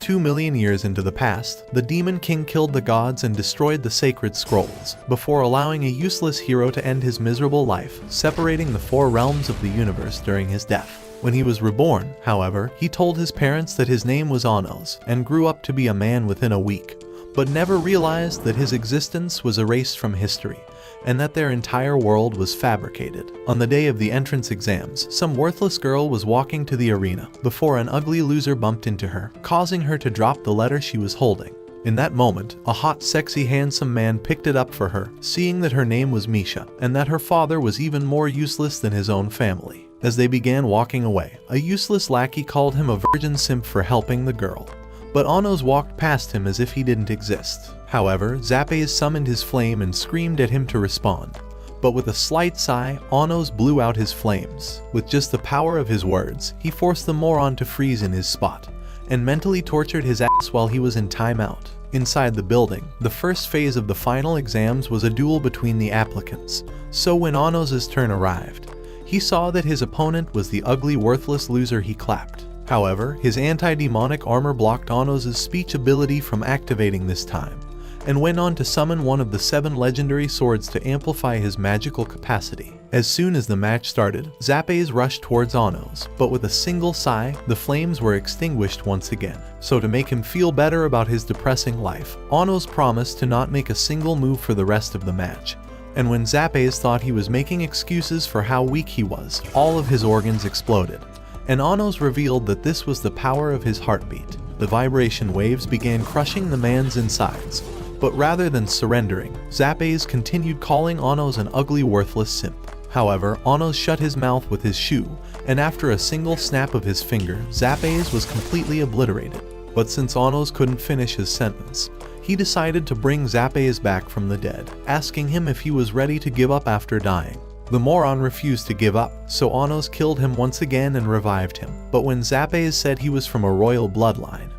2 million years into the past, the Demon King killed the gods and destroyed the sacred scrolls, before allowing a useless hero to end his miserable life, separating the 4 realms of the universe during his death. When he was reborn, however, he told his parents that his name was Anos, and grew up to be a man within a week, but never realized that his existence was erased from history, and that their entire world was fabricated. On the day of the entrance exams, some worthless girl was walking to the arena, before an ugly loser bumped into her, causing her to drop the letter she was holding. In that moment, a hot, sexy, handsome man picked it up for her, seeing that her name was Misha, and that her father was even more useless than his own family. As they began walking away, a useless lackey called him a virgin simp for helping the girl. But Anos walked past him as if he didn't exist. However, Zapes summoned his flame and screamed at him to respond. But with a slight sigh, Anos blew out his flames. With just the power of his words, he forced the moron to freeze in his spot, and mentally tortured his ass while he was in timeout. Inside the building, the first phase of the final exams was a duel between the applicants. So when Anos' turn arrived, he saw that his opponent was the ugly, worthless loser he clapped. However, his anti-demonic armor blocked Anos' speech ability from activating this time, and went on to summon one of the 7 legendary swords to amplify his magical capacity. As soon as the match started, Zapes rushed towards Anos, but with a single sigh, the flames were extinguished once again. So to make him feel better about his depressing life, Anos promised to not make a single move for the rest of the match. And when Zapes thought he was making excuses for how weak he was, all of his organs exploded, and Anos revealed that this was the power of his heartbeat. The vibration waves began crushing the man's insides, but rather than surrendering, Zapes continued calling Anos an ugly, worthless simp. However, Anos shut his mouth with his shoe, and after a single snap of his finger, Zapes was completely obliterated. But since Anos couldn't finish his sentence, he decided to bring Zapes back from the dead, asking him if he was ready to give up after dying. The moron refused to give up, so Anos killed him once again and revived him. But when Zapes said he was from a royal bloodline,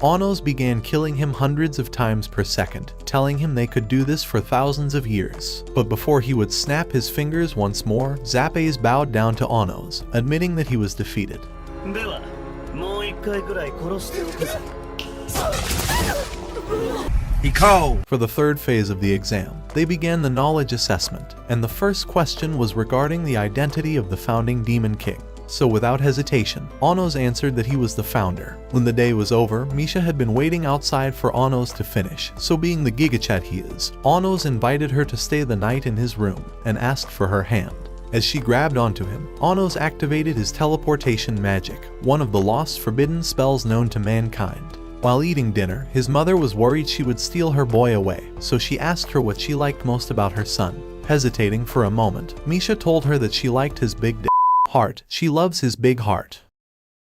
Anos began killing him hundreds of times per second, telling him they could do this for thousands of years. But before he would snap his fingers once more, Zapes bowed down to Anos, admitting that he was defeated. For the third phase of the exam, they began the knowledge assessment, and the first question was regarding the identity of the founding Demon King. So without hesitation, Anos answered that he was the founder. When the day was over, Misha had been waiting outside for Anos to finish, so being the gigachat he is, Anos invited her to stay the night in his room, and asked for her hand. As she grabbed onto him, Anos activated his teleportation magic, one of the lost forbidden spells known to mankind. While eating dinner, his mother was worried she would steal her boy away, so she asked her what she liked most about her son. Hesitating for a moment, Misha told her that she liked his big heart. She loves his big heart.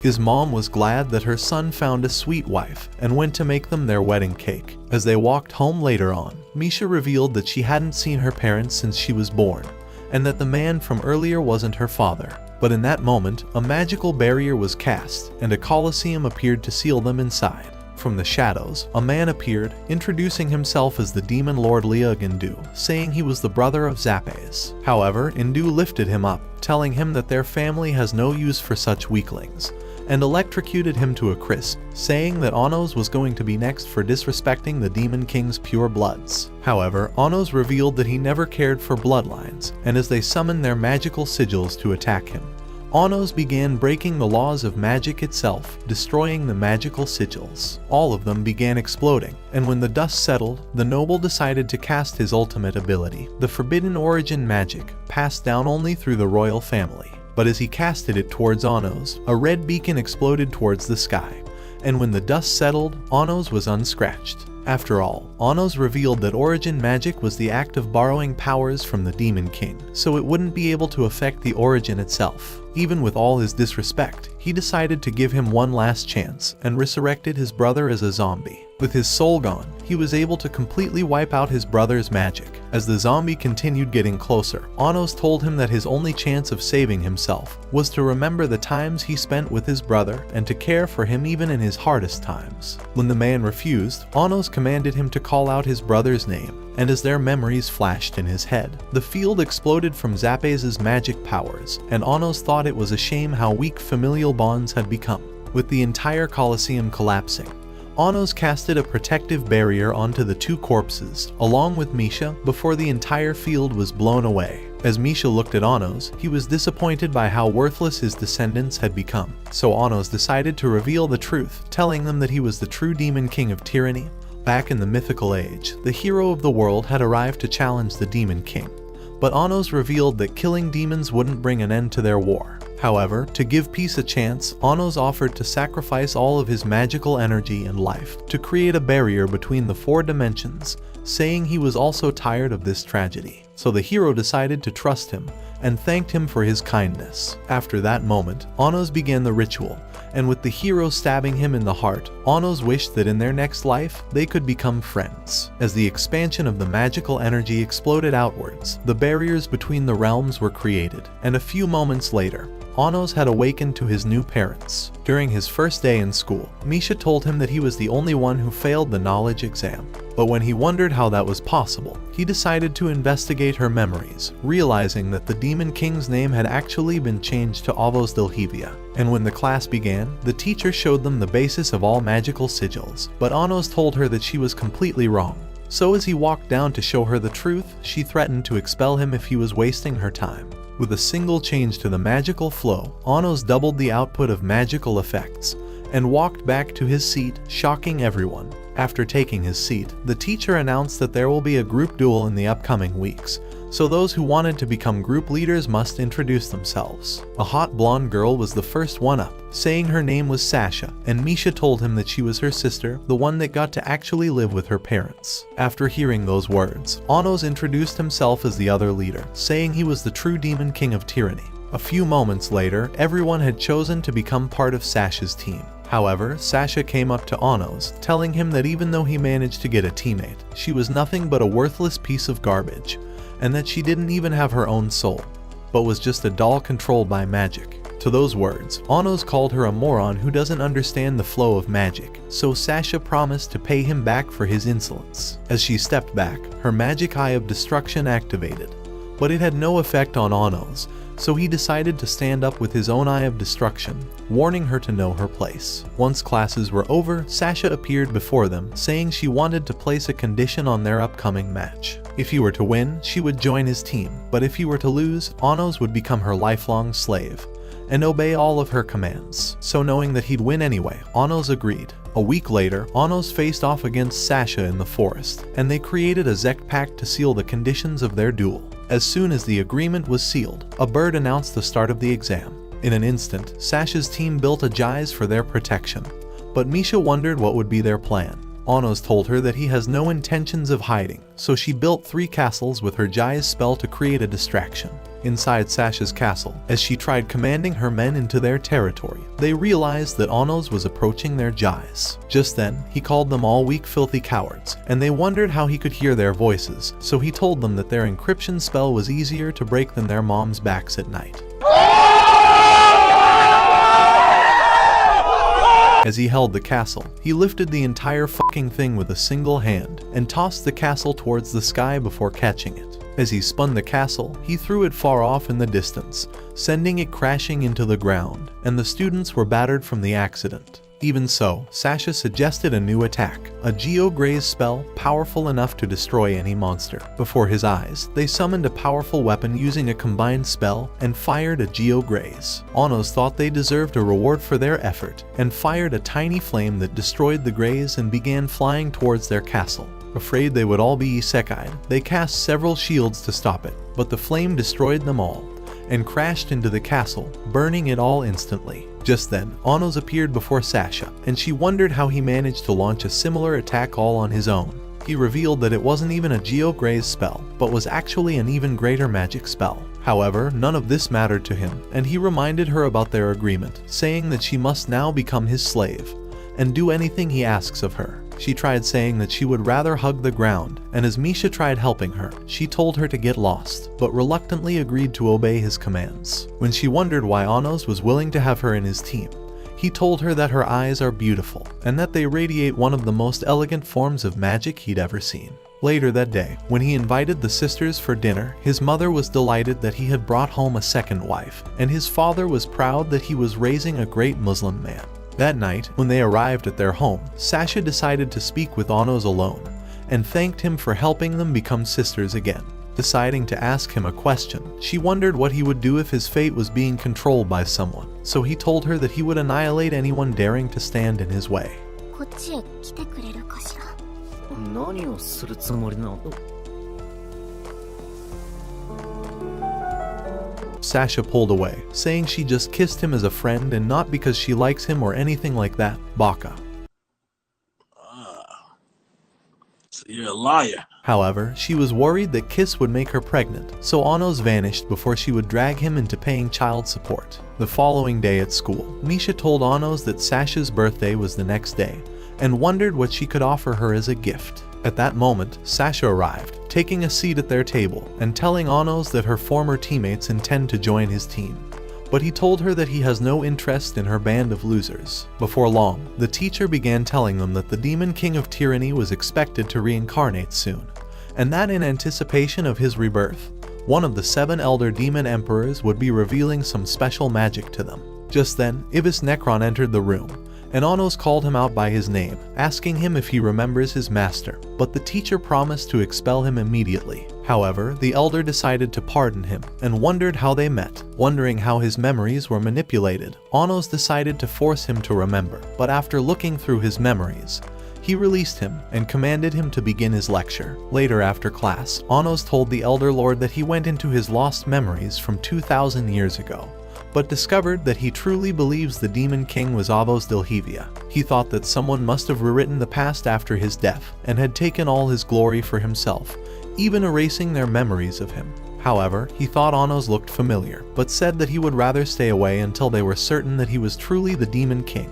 His mom was glad that her son found a sweet wife, and went to make them their wedding cake. As they walked home later on, Misha revealed that she hadn't seen her parents since she was born, and that the man from earlier wasn't her father. But in that moment, a magical barrier was cast, and a colosseum appeared to seal them inside. From the shadows, a man appeared, introducing himself as the demon lord Liug Indu, saying he was the brother of Zapes. However, Indu lifted him up, telling him that their family has no use for such weaklings, and electrocuted him to a crisp, saying that Anos was going to be next for disrespecting the Demon King's pure bloods. However, Anos revealed that he never cared for bloodlines, and as they summoned their magical sigils to attack him, Anos began breaking the laws of magic itself, destroying the magical sigils. All of them began exploding, and when the dust settled, the noble decided to cast his ultimate ability, the Forbidden Origin magic, passed down only through the royal family. But as he casted it towards Anos, a red beacon exploded towards the sky, and when the dust settled, Anos was unscratched. After all, Anos revealed that Origin magic was the act of borrowing powers from the Demon King, so it wouldn't be able to affect the Origin itself. Even with all his disrespect, he decided to give him one last chance, and resurrected his brother as a zombie. With his soul gone, he was able to completely wipe out his brother's magic. As the zombie continued getting closer, Anos told him that his only chance of saving himself was to remember the times he spent with his brother and to care for him even in his hardest times. When the man refused, Anos commanded him to call out his brother's name, and as their memories flashed in his head, the field exploded from Zapes' magic powers, and Anos thought it was a shame how weak familial bonds had become. With the entire Colosseum collapsing, Anos casted a protective barrier onto the two corpses, along with Misha, before the entire field was blown away. As Misha looked at Anos, he was disappointed by how worthless his descendants had become. So Anos decided to reveal the truth, telling them that he was the true demon king of tyranny. Back in the mythical age, the hero of the world had arrived to challenge the demon king. But Anos revealed that killing demons wouldn't bring an end to their war. However, to give peace a chance, Anos offered to sacrifice all of his magical energy and life to create a barrier between the four dimensions, saying he was also tired of this tragedy. So the hero decided to trust him and thanked him for his kindness. After that moment, Anos began the ritual, and with the hero stabbing him in the heart, Anos wished that in their next life, they could become friends. As the expansion of the magical energy exploded outwards, the barriers between the realms were created, and a few moments later, Anos had awakened to his new parents. During his first day in school, Misha told him that he was the only one who failed the knowledge exam. But when he wondered how that was possible, he decided to investigate her memories, realizing that the Demon King's name had actually been changed to Avos Delhevia. And when the class began, the teacher showed them the basis of all magical sigils, but Anos told her that she was completely wrong. So as he walked down to show her the truth, she threatened to expel him if he was wasting her time. With a single change to the magical flow, Anos doubled the output of magical effects and walked back to his seat, shocking everyone. After taking his seat, the teacher announced that there will be a group duel in the upcoming weeks, so those who wanted to become group leaders must introduce themselves. A hot blonde girl was the first one up, saying her name was Sasha, and Misha told him that she was her sister, the one that got to actually live with her parents. After hearing those words, Anos introduced himself as the other leader, saying he was the true demon king of tyranny. A few moments later, everyone had chosen to become part of Sasha's team. However, Sasha came up to Anos, telling him that even though he managed to get a teammate, she was nothing but a worthless piece of garbage, and that she didn't even have her own soul, but was just a doll controlled by magic. To those words, Anos called her a moron who doesn't understand the flow of magic, so Sasha promised to pay him back for his insolence. As she stepped back, her magic eye of destruction activated, but it had no effect on Anos, so he decided to stand up with his own eye of destruction, warning her to know her place. Once classes were over, Sasha appeared before them, saying she wanted to place a condition on their upcoming match. If he were to win, she would join his team, but if he were to lose, Anos would become her lifelong slave and obey all of her commands. So knowing that he'd win anyway, Anos agreed. A week later, Anos faced off against Sasha in the forest, and they created a Zect pact to seal the conditions of their duel. As soon as the agreement was sealed, a bird announced the start of the exam. In an instant, Sasha's team built a Jais for their protection, but Misha wondered what would be their plan. Anos told her that he has no intentions of hiding, so she built 3 castles with her Jais spell to create a distraction. Inside Sasha's castle, as she tried commanding her men into their territory, they realized that Anos was approaching their Jais. Just then, he called them all weak, filthy cowards, and they wondered how he could hear their voices, so he told them that their encryption spell was easier to break than their moms' backs at night. As he held the castle, he lifted the entire fucking thing with a single hand and tossed the castle towards the sky before catching it. As he spun the castle, he threw it far off in the distance, sending it crashing into the ground, and the students were battered from the accident. Even so, Sasha suggested a new attack, a Geo-Graze spell powerful enough to destroy any monster. Before his eyes, they summoned a powerful weapon using a combined spell and fired a Geo-Graze. Anos thought they deserved a reward for their effort, and fired a tiny flame that destroyed the Graze and began flying towards their castle. Afraid they would all be isekai'd, they cast several shields to stop it, but the flame destroyed them all, and crashed into the castle, burning it all instantly. Just then, Anos appeared before Sasha, and she wondered how he managed to launch a similar attack all on his own. He revealed that it wasn't even a Geo-Graze spell, but was actually an even greater magic spell. However, none of this mattered to him, and he reminded her about their agreement, saying that she must now become his slave, and do anything he asks of her. She tried saying that she would rather hug the ground, and as Misha tried helping her, she told her to get lost, but reluctantly agreed to obey his commands. When she wondered why Anos was willing to have her in his team, he told her that her eyes are beautiful, and that they radiate one of the most elegant forms of magic he'd ever seen. Later that day, when he invited the sisters for dinner, his mother was delighted that he had brought home a second wife, and his father was proud that he was raising a great Muslim man. That night, when they arrived at their home, Sasha decided to speak with Anos alone, and thanked him for helping them become sisters again. Deciding to ask him a question, she wondered what he would do if his fate was being controlled by someone, so he told her that he would annihilate anyone daring to stand in his way. こっちへ来てくれるかしら。何をするつもりなの? Sasha pulled away, saying she just kissed him as a friend and not because she likes him or anything like that. Baka. So you're a liar. However, she was worried that Kiss would make her pregnant, so Anos vanished before she would drag him into paying child support. The following day at school, Misha told Anos that Sasha's birthday was the next day, and wondered what she could offer her as a gift. At that moment, Sasha arrived, taking a seat at their table, and telling Anos that her former teammates intend to join his team. But he told her that he has no interest in her band of losers. Before long, the teacher began telling them that the Demon King of Tyranny was expected to reincarnate soon, and that in anticipation of his rebirth, one of the 7 elder demon emperors would be revealing some special magic to them. Just then, Ibis Necron entered the room, and Anos called him out by his name, asking him if he remembers his master, but the teacher promised to expel him immediately. However, the elder decided to pardon him, and wondered how they met. Wondering how his memories were manipulated, Anos decided to force him to remember, but after looking through his memories, he released him and commanded him to begin his lecture. Later after class, Anos told the Elder Lord that he went into his lost memories from 2,000 years ago, but discovered that he truly believes the Demon King was Avos Dilhevia. He thought that someone must have rewritten the past after his death and had taken all his glory for himself, even erasing their memories of him. However, he thought Anos looked familiar, but said that he would rather stay away until they were certain that he was truly the Demon King,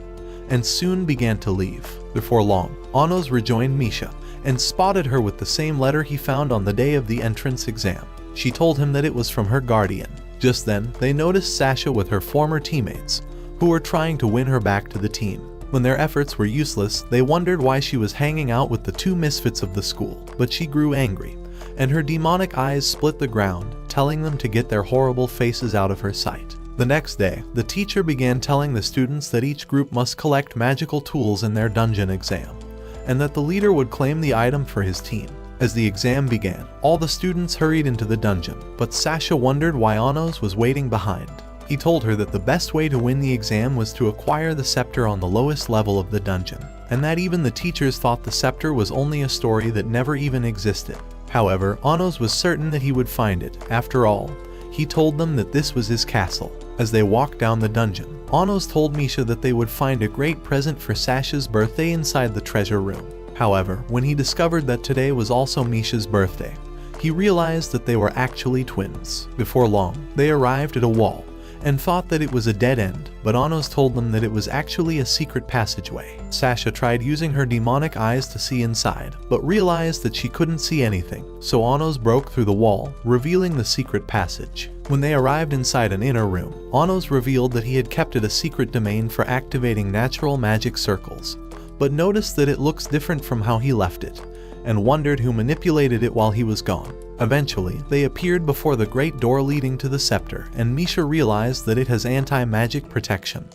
and soon began to leave. Before long, Anos rejoined Misha and spotted her with the same letter he found on the day of the entrance exam. She told him that it was from her guardian. Just then, they noticed Sasha with her former teammates, who were trying to win her back to the team. When their efforts were useless, they wondered why she was hanging out with the 2 misfits of the school, but she grew angry, and her demonic eyes split the ground, telling them to get their horrible faces out of her sight. The next day, the teacher began telling the students that each group must collect magical tools in their dungeon exam, and that the leader would claim the item for his team. As the exam began, all the students hurried into the dungeon, but Sasha wondered why Anos was waiting behind. He told her that the best way to win the exam was to acquire the scepter on the lowest level of the dungeon, and that even the teachers thought the scepter was only a story that never even existed. However, Anos was certain that he would find it. After all, he told them that this was his castle. As they walked down the dungeon, Anos told Misha that they would find a great present for Sasha's birthday inside the treasure room. However, when he discovered that today was also Misha's birthday, he realized that they were actually twins. Before long, they arrived at a wall and thought that it was a dead end, but Anos told them that it was actually a secret passageway. Sasha tried using her demonic eyes to see inside, but realized that she couldn't see anything, so Anos broke through the wall, revealing the secret passage. When they arrived inside an inner room, Anos revealed that he had kept it a secret domain for activating natural magic circles, but noticed that it looks different from how he left it, and wondered who manipulated it while he was gone. Eventually, they appeared before the great door leading to the scepter, and Misha realized that it has anti-magic protection,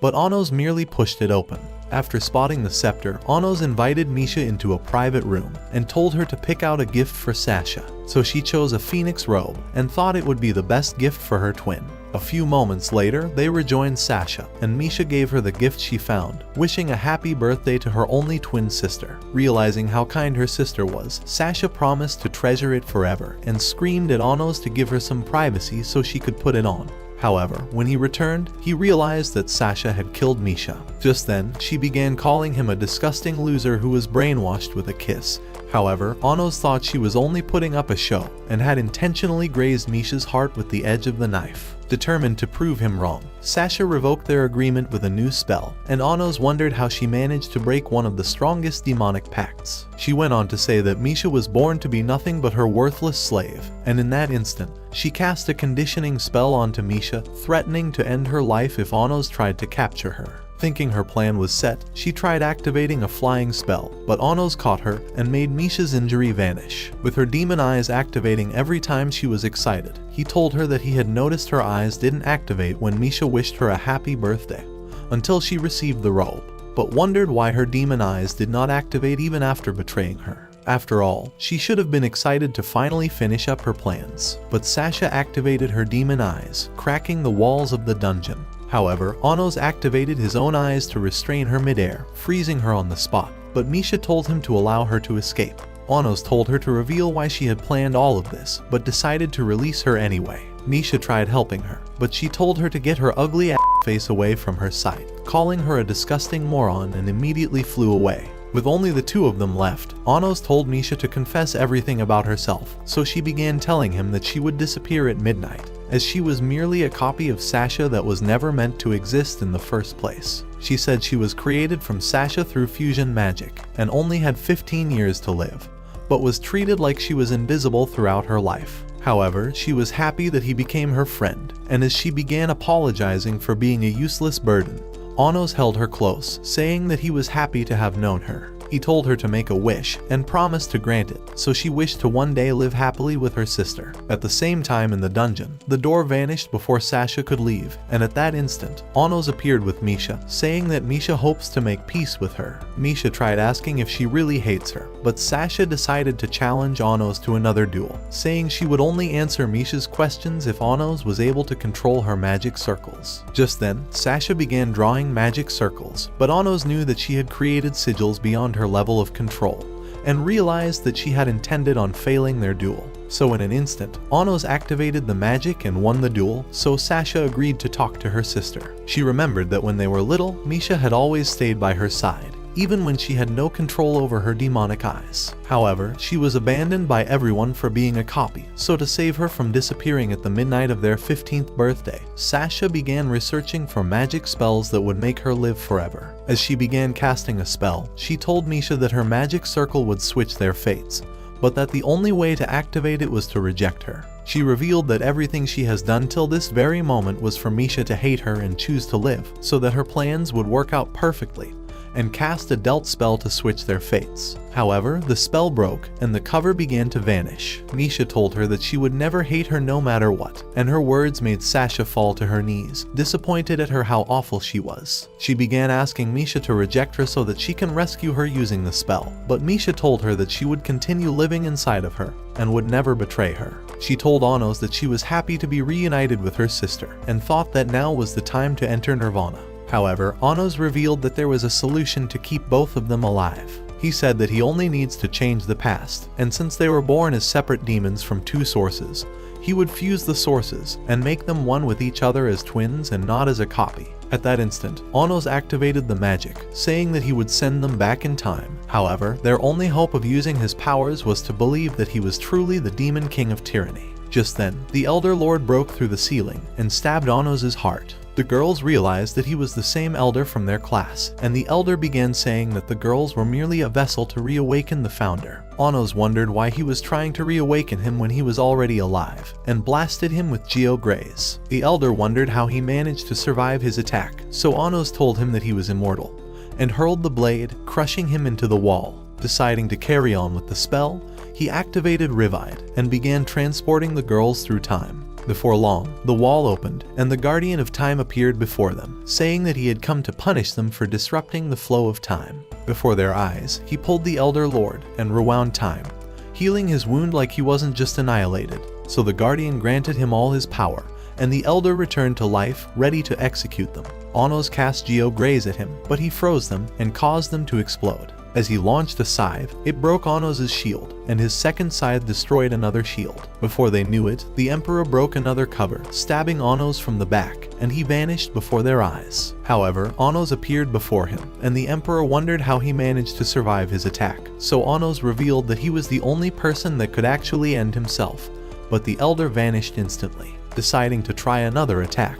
but Anos merely pushed it open. After spotting the scepter, Anos invited Misha into a private room and told her to pick out a gift for Sasha, so she chose a phoenix robe and thought it would be the best gift for her twin. A few moments later, they rejoined Sasha, and Misha gave her the gift she found, wishing a happy birthday to her only twin sister. Realizing how kind her sister was, Sasha promised to treasure it forever and screamed at Anos to give her some privacy so she could put it on. However, when he returned, he realized that Sasha had killed Misha. Just then, she began calling him a disgusting loser who was brainwashed with a kiss. However, Anos thought she was only putting up a show and had intentionally grazed Misha's heart with the edge of the knife. Determined to prove him wrong, Sasha revoked their agreement with a new spell, and Anos wondered how she managed to break one of the strongest demonic pacts. She went on to say that Misha was born to be nothing but her worthless slave, and in that instant, she cast a conditioning spell onto Misha, threatening to end her life if Anos tried to capture her. Thinking her plan was set, she tried activating a flying spell, but Anos caught her and made Misha's injury vanish. With her demon eyes activating every time she was excited, he told her that he had noticed her eyes didn't activate when Misha wished her a happy birthday, until she received the robe, but wondered why her demon eyes did not activate even after betraying her. After all, she should have been excited to finally finish up her plans, but Sasha activated her demon eyes, cracking the walls of the dungeon. However, Anos activated his own eyes to restrain her midair, freezing her on the spot, but Misha told him to allow her to escape. Anos told her to reveal why she had planned all of this, but decided to release her anyway. Misha tried helping her, but she told her to get her ugly ass face away from her sight, calling her a disgusting moron, and immediately flew away. With only the two of them left, Anos told Misha to confess everything about herself, so she began telling him that she would disappear at midnight, as she was merely a copy of Sasha that was never meant to exist in the first place. She said she was created from Sasha through fusion magic, and only had 15 years to live, but was treated like she was invisible throughout her life. However, she was happy that he became her friend, and as she began apologizing for being a useless burden, Anos held her close, saying that he was happy to have known her. He told her to make a wish and promised to grant it, so she wished to one day live happily with her sister. At the same time in the dungeon, the door vanished before Sasha could leave, and at that instant, Anos appeared with Misha, saying that Misha hopes to make peace with her. Misha tried asking if she really hates her, but Sasha decided to challenge Anos to another duel, saying she would only answer Misha's questions if Anos was able to control her magic circles. Just then, Sasha began drawing magic circles, but Anos knew that she had created sigils beyond her level of control, and realized that she had intended on failing their duel. So in an instant, Anos activated the magic and won the duel, so Sasha agreed to talk to her sister. She remembered that when they were little, Misha had always stayed by her side, even when she had no control over her demonic eyes. However, she was abandoned by everyone for being a copy, so to save her from disappearing at the midnight of their 15th birthday, Sasha began researching for magic spells that would make her live forever. As she began casting a spell, she told Misha that her magic circle would switch their fates, but that the only way to activate it was to reject her. She revealed that everything she has done till this very moment was for Misha to hate her and choose to live, so that her plans would work out perfectly, and cast a dealt spell to switch their fates. However, the spell broke and the cover began to vanish. Misha told her that she would never hate her no matter what, and her words made Sasha fall to her knees, disappointed at her how awful she was. She began asking Misha to reject her so that she can rescue her using the spell, but Misha told her that she would continue living inside of her and would never betray her. She told Anos that she was happy to be reunited with her sister and thought that now was the time to enter Nirvana. However, Anos revealed that there was a solution to keep both of them alive. He said that he only needs to change the past, and since they were born as separate demons from two sources, he would fuse the sources and make them one with each other as twins and not as a copy. At that instant, Anos activated the magic, saying that he would send them back in time. However, their only hope of using his powers was to believe that he was truly the Demon King of Tyranny. Just then, the Elder Lord broke through the ceiling and stabbed Anos' heart. The girls realized that he was the same elder from their class, and the elder began saying that the girls were merely a vessel to reawaken the founder. Anos wondered why he was trying to reawaken him when he was already alive, and blasted him with Geo Graze. The elder wondered how he managed to survive his attack, so Anos told him that he was immortal, and hurled the blade, crushing him into the wall. Deciding to carry on with the spell, he activated Rivide and began transporting the girls through time. Before long, the wall opened, and the Guardian of Time appeared before them, saying that he had come to punish them for disrupting the flow of time. Before their eyes, he pulled the Elder Lord and rewound time, healing his wound like he wasn't just annihilated. So the Guardian granted him all his power, and the Elder returned to life, ready to execute them. Anos cast Geo Graze at him, but he froze them and caused them to explode. As he launched a scythe, it broke Anos' shield, and his second scythe destroyed another shield. Before they knew it, the Emperor broke another cover, stabbing Anos from the back, and he vanished before their eyes. However, Anos appeared before him, and the Emperor wondered how he managed to survive his attack. So Anos revealed that he was the only person that could actually end himself, but the Elder vanished instantly. Deciding to try another attack,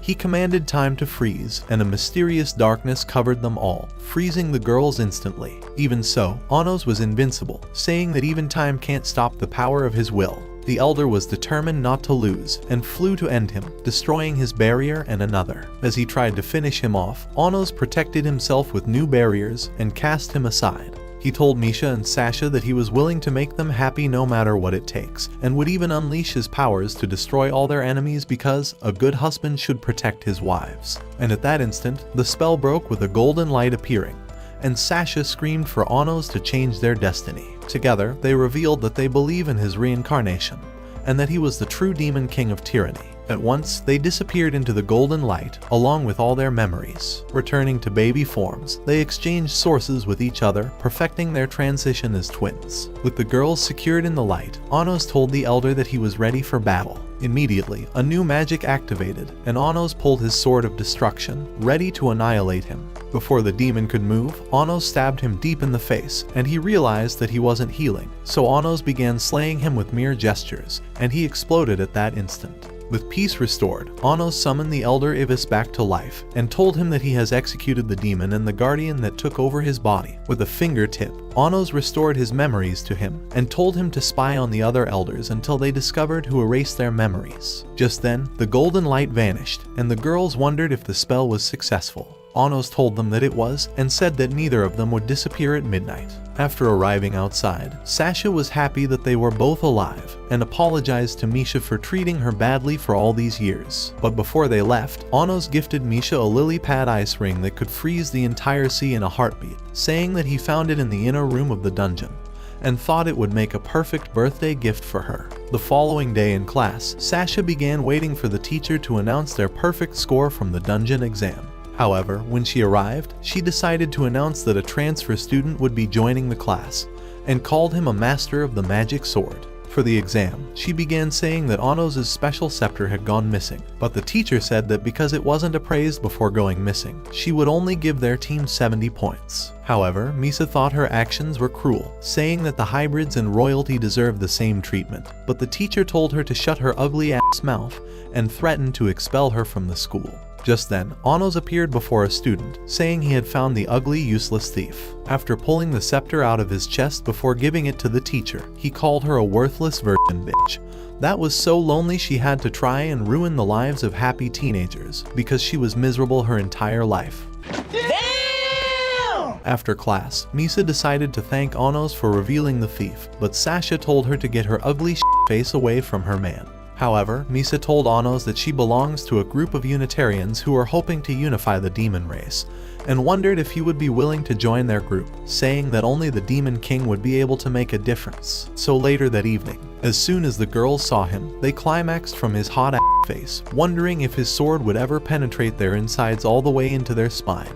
he commanded time to freeze, and a mysterious darkness covered them all, freezing the girls instantly. Even so, Anos was invincible, saying that even time can't stop the power of his will. The Elder was determined not to lose, and flew to end him, destroying his barrier and another. As he tried to finish him off, Anos protected himself with new barriers and cast him aside. He told Misha and Sasha that he was willing to make them happy no matter what it takes, and would even unleash his powers to destroy all their enemies because a good husband should protect his wives. And at that instant, the spell broke with a golden light appearing, and Sasha screamed for Anos to change their destiny. Together, they revealed that they believe in his reincarnation, and that he was the true demon king of tyranny. At once, they disappeared into the golden light, along with all their memories. Returning to baby forms, they exchanged sources with each other, perfecting their transition as twins. With the girls secured in the light, Anos told the elder that he was ready for battle. Immediately, a new magic activated, and Anos pulled his sword of destruction, ready to annihilate him. Before the demon could move, Anos stabbed him deep in the face, and he realized that he wasn't healing. So Anos began slaying him with mere gestures, and he exploded at that instant. With peace restored, Anos summoned the elder Ivis back to life, and told him that he has executed the demon and the guardian that took over his body. With a fingertip, Anos restored his memories to him, and told him to spy on the other elders until they discovered who erased their memories. Just then, the golden light vanished, and the girls wondered if the spell was successful. Anos told them that it was, and said that neither of them would disappear at midnight. After arriving outside, Sasha was happy that they were both alive, and apologized to Misha for treating her badly for all these years. But before they left, Anos gifted Misha a lily pad ice ring that could freeze the entire sea in a heartbeat, saying that he found it in the inner room of the dungeon, and thought it would make a perfect birthday gift for her. The following day in class, Sasha began waiting for the teacher to announce their perfect score from the dungeon exam. However, when she arrived, she decided to announce that a transfer student would be joining the class, and called him a master of the magic sword. For the exam, she began saying that Anos' special scepter had gone missing, but the teacher said that because it wasn't appraised before going missing, she would only give their team 70 points. However, Misa thought her actions were cruel, saying that the hybrids and royalty deserved the same treatment, but the teacher told her to shut her ugly ass mouth and threatened to expel her from the school. Just then, Anos appeared before a student, saying he had found the ugly, useless thief. After pulling the scepter out of his chest before giving it to the teacher, he called her a worthless virgin bitch. That was so lonely she had to try and ruin the lives of happy teenagers, because she was miserable her entire life. Damn! After class, Misa decided to thank Anos for revealing the thief, but Sasha told her to get her ugly face away from her man. However, Misa told Anos that she belongs to a group of Unitarians who are hoping to unify the demon race, and wondered if he would be willing to join their group, saying that only the Demon King would be able to make a difference. So later that evening, as soon as the girls saw him, they climaxed from his hot ass face, wondering if his sword would ever penetrate their insides all the way into their spine,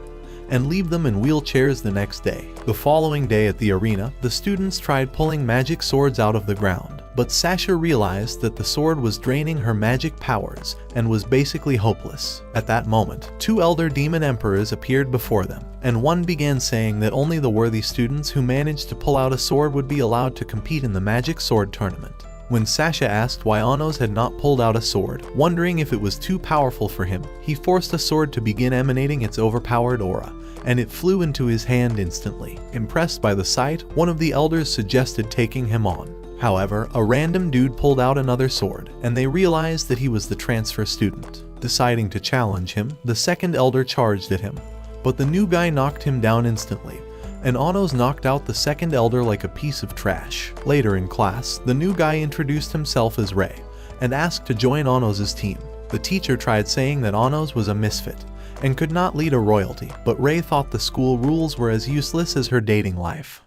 and leave them in wheelchairs the next day. The following day at the arena, the students tried pulling magic swords out of the ground, but Sasha realized that the sword was draining her magic powers and was basically hopeless. At that moment, two elder demon emperors appeared before them, and one began saying that only the worthy students who managed to pull out a sword would be allowed to compete in the magic sword tournament. When Sasha asked why Anos had not pulled out a sword, wondering if it was too powerful for him, he forced a sword to begin emanating its overpowered aura, and it flew into his hand instantly. Impressed by the sight, one of the elders suggested taking him on. However, a random dude pulled out another sword, and they realized that he was the transfer student. Deciding to challenge him, the second elder charged at him, but the new guy knocked him down instantly, and Anos knocked out the second elder like a piece of trash. Later in class, the new guy introduced himself as Ray, and asked to join Anos' team. The teacher tried saying that Anos was a misfit, and could not lead a royalty, but Ray thought the school rules were as useless as her dating life.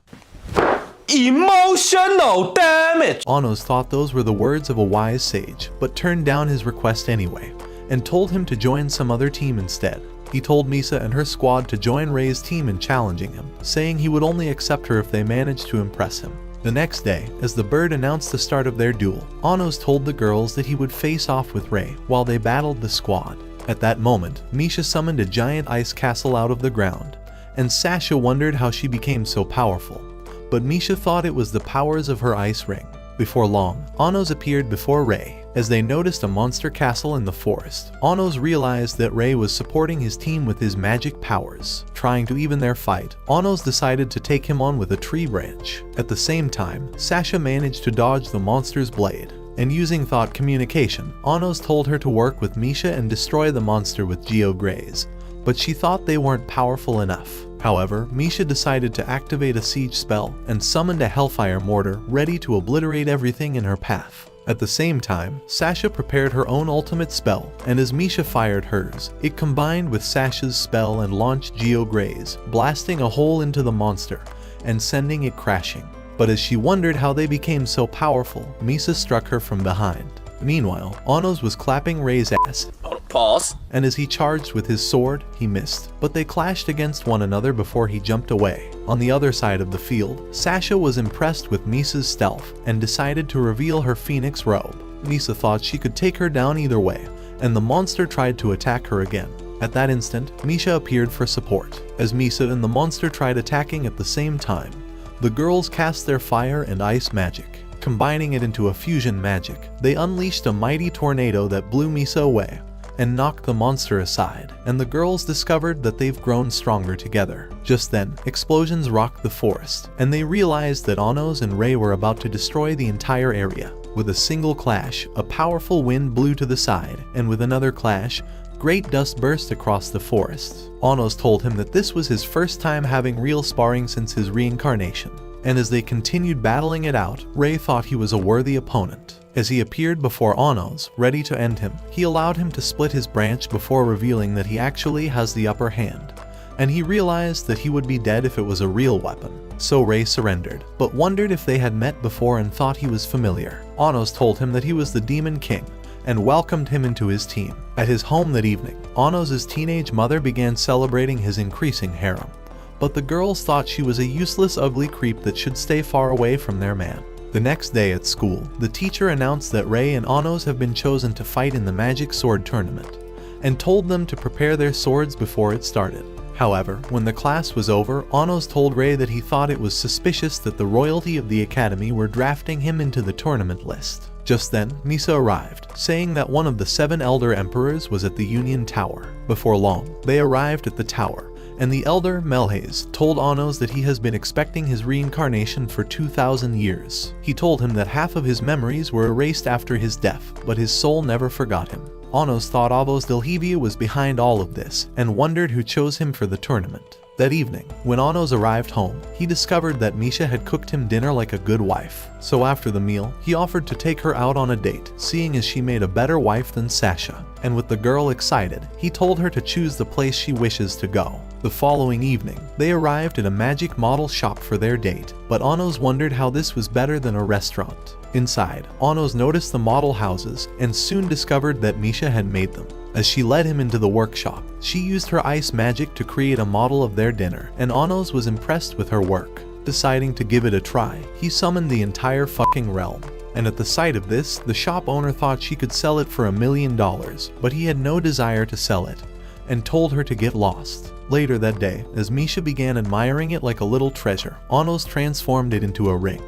Emotional damage! Anos thought those were the words of a wise sage, but turned down his request anyway, and told him to join some other team instead. He told Misa and her squad to join Ray's team in challenging him, saying he would only accept her if they managed to impress him. The next day, as the bird announced the start of their duel, Anos told the girls that he would face off with Ray while they battled the squad. At that moment, Misha summoned a giant ice castle out of the ground, and Sasha wondered how she became so powerful, but Misha thought it was the powers of her ice ring. Before long, Anos appeared before Ray. As they noticed a monster castle in the forest, Anos realized that Ray was supporting his team with his magic powers. Trying to even their fight, Anos decided to take him on with a tree branch. At the same time, Sasha managed to dodge the monster's blade, and using thought communication, Anos told her to work with Misha and destroy the monster with Geo Graze. but she thought they weren't powerful enough. However, Misha decided to activate a siege spell and summoned a hellfire mortar ready to obliterate everything in her path. At the same time, Sasha prepared her own ultimate spell, and as Misha fired hers, it combined with Sasha's spell and launched Geograze, blasting a hole into the monster and sending it crashing. But as she wondered how they became so powerful, Misa struck her from behind. Meanwhile, Anos was clapping Rei's ass, Pause. and as he charged with his sword, he missed, but they clashed against one another before he jumped away. On the other side of the field, Sasha was impressed with Misa's stealth and decided to reveal her phoenix robe. Misa thought she could take her down either way, and the monster tried to attack her again. At that instant, Misha appeared for support. As Misa and the monster tried attacking at the same time, the girls cast their fire and ice magic. Combining it into a fusion magic, they unleashed a mighty tornado that blew Misa away and knocked the monster aside, and the girls discovered that they've grown stronger together. Just then, explosions rocked the forest, and they realized that Anos and Rei were about to destroy the entire area. With a single clash, a powerful wind blew to the side, and with another clash, great dust burst across the forest. Anos told him that this was his first time having real sparring since his reincarnation, and as they continued battling it out, Rei thought he was a worthy opponent. As he appeared before Anos, ready to end him, he allowed him to split his branch before revealing that he actually has the upper hand, and he realized that he would be dead if it was a real weapon. So Rei surrendered, but wondered if they had met before and thought he was familiar. Anos told him that he was the Demon King, and welcomed him into his team. At his home that evening, Anos' teenage mother began celebrating his increasing harem, but the girls thought she was a useless ugly creep that should stay far away from their man. The next day at school, the teacher announced that Rei and Anos have been chosen to fight in the Magic Sword Tournament, and told them to prepare their swords before it started. However, when the class was over, Anos told Rei that he thought it was suspicious that the royalty of the academy were drafting him into the tournament list. Just then, Misa arrived, saying that one of the 7 elder emperors was at the Union Tower. Before long, they arrived at the tower, and the elder, Melhaze, told Anos that he has been expecting his reincarnation for 2,000 years. He told him that half of his memories were erased after his death, but his soul never forgot him. Anos thought Avos Delhevia was behind all of this, and wondered who chose him for the tournament. That evening, when Anos arrived home, he discovered that Misha had cooked him dinner like a good wife. So after the meal, he offered to take her out on a date, seeing as she made a better wife than Sasha. And with the girl excited, he told her to choose the place she wishes to go. The following evening, they arrived at a magic model shop for their date, but Anos wondered how this was better than a restaurant. Inside, Anos noticed the model houses and soon discovered that Misha had made them. As she led him into the workshop, she used her ice magic to create a model of their dinner, and Anos was impressed with her work. Deciding to give it a try, he summoned the entire fucking realm. And at the sight of this, the shop owner thought she could sell it for $1 million, but he had no desire to sell it, and told her to get lost. Later that day, as Misha began admiring it like a little treasure, Anos transformed it into a ring,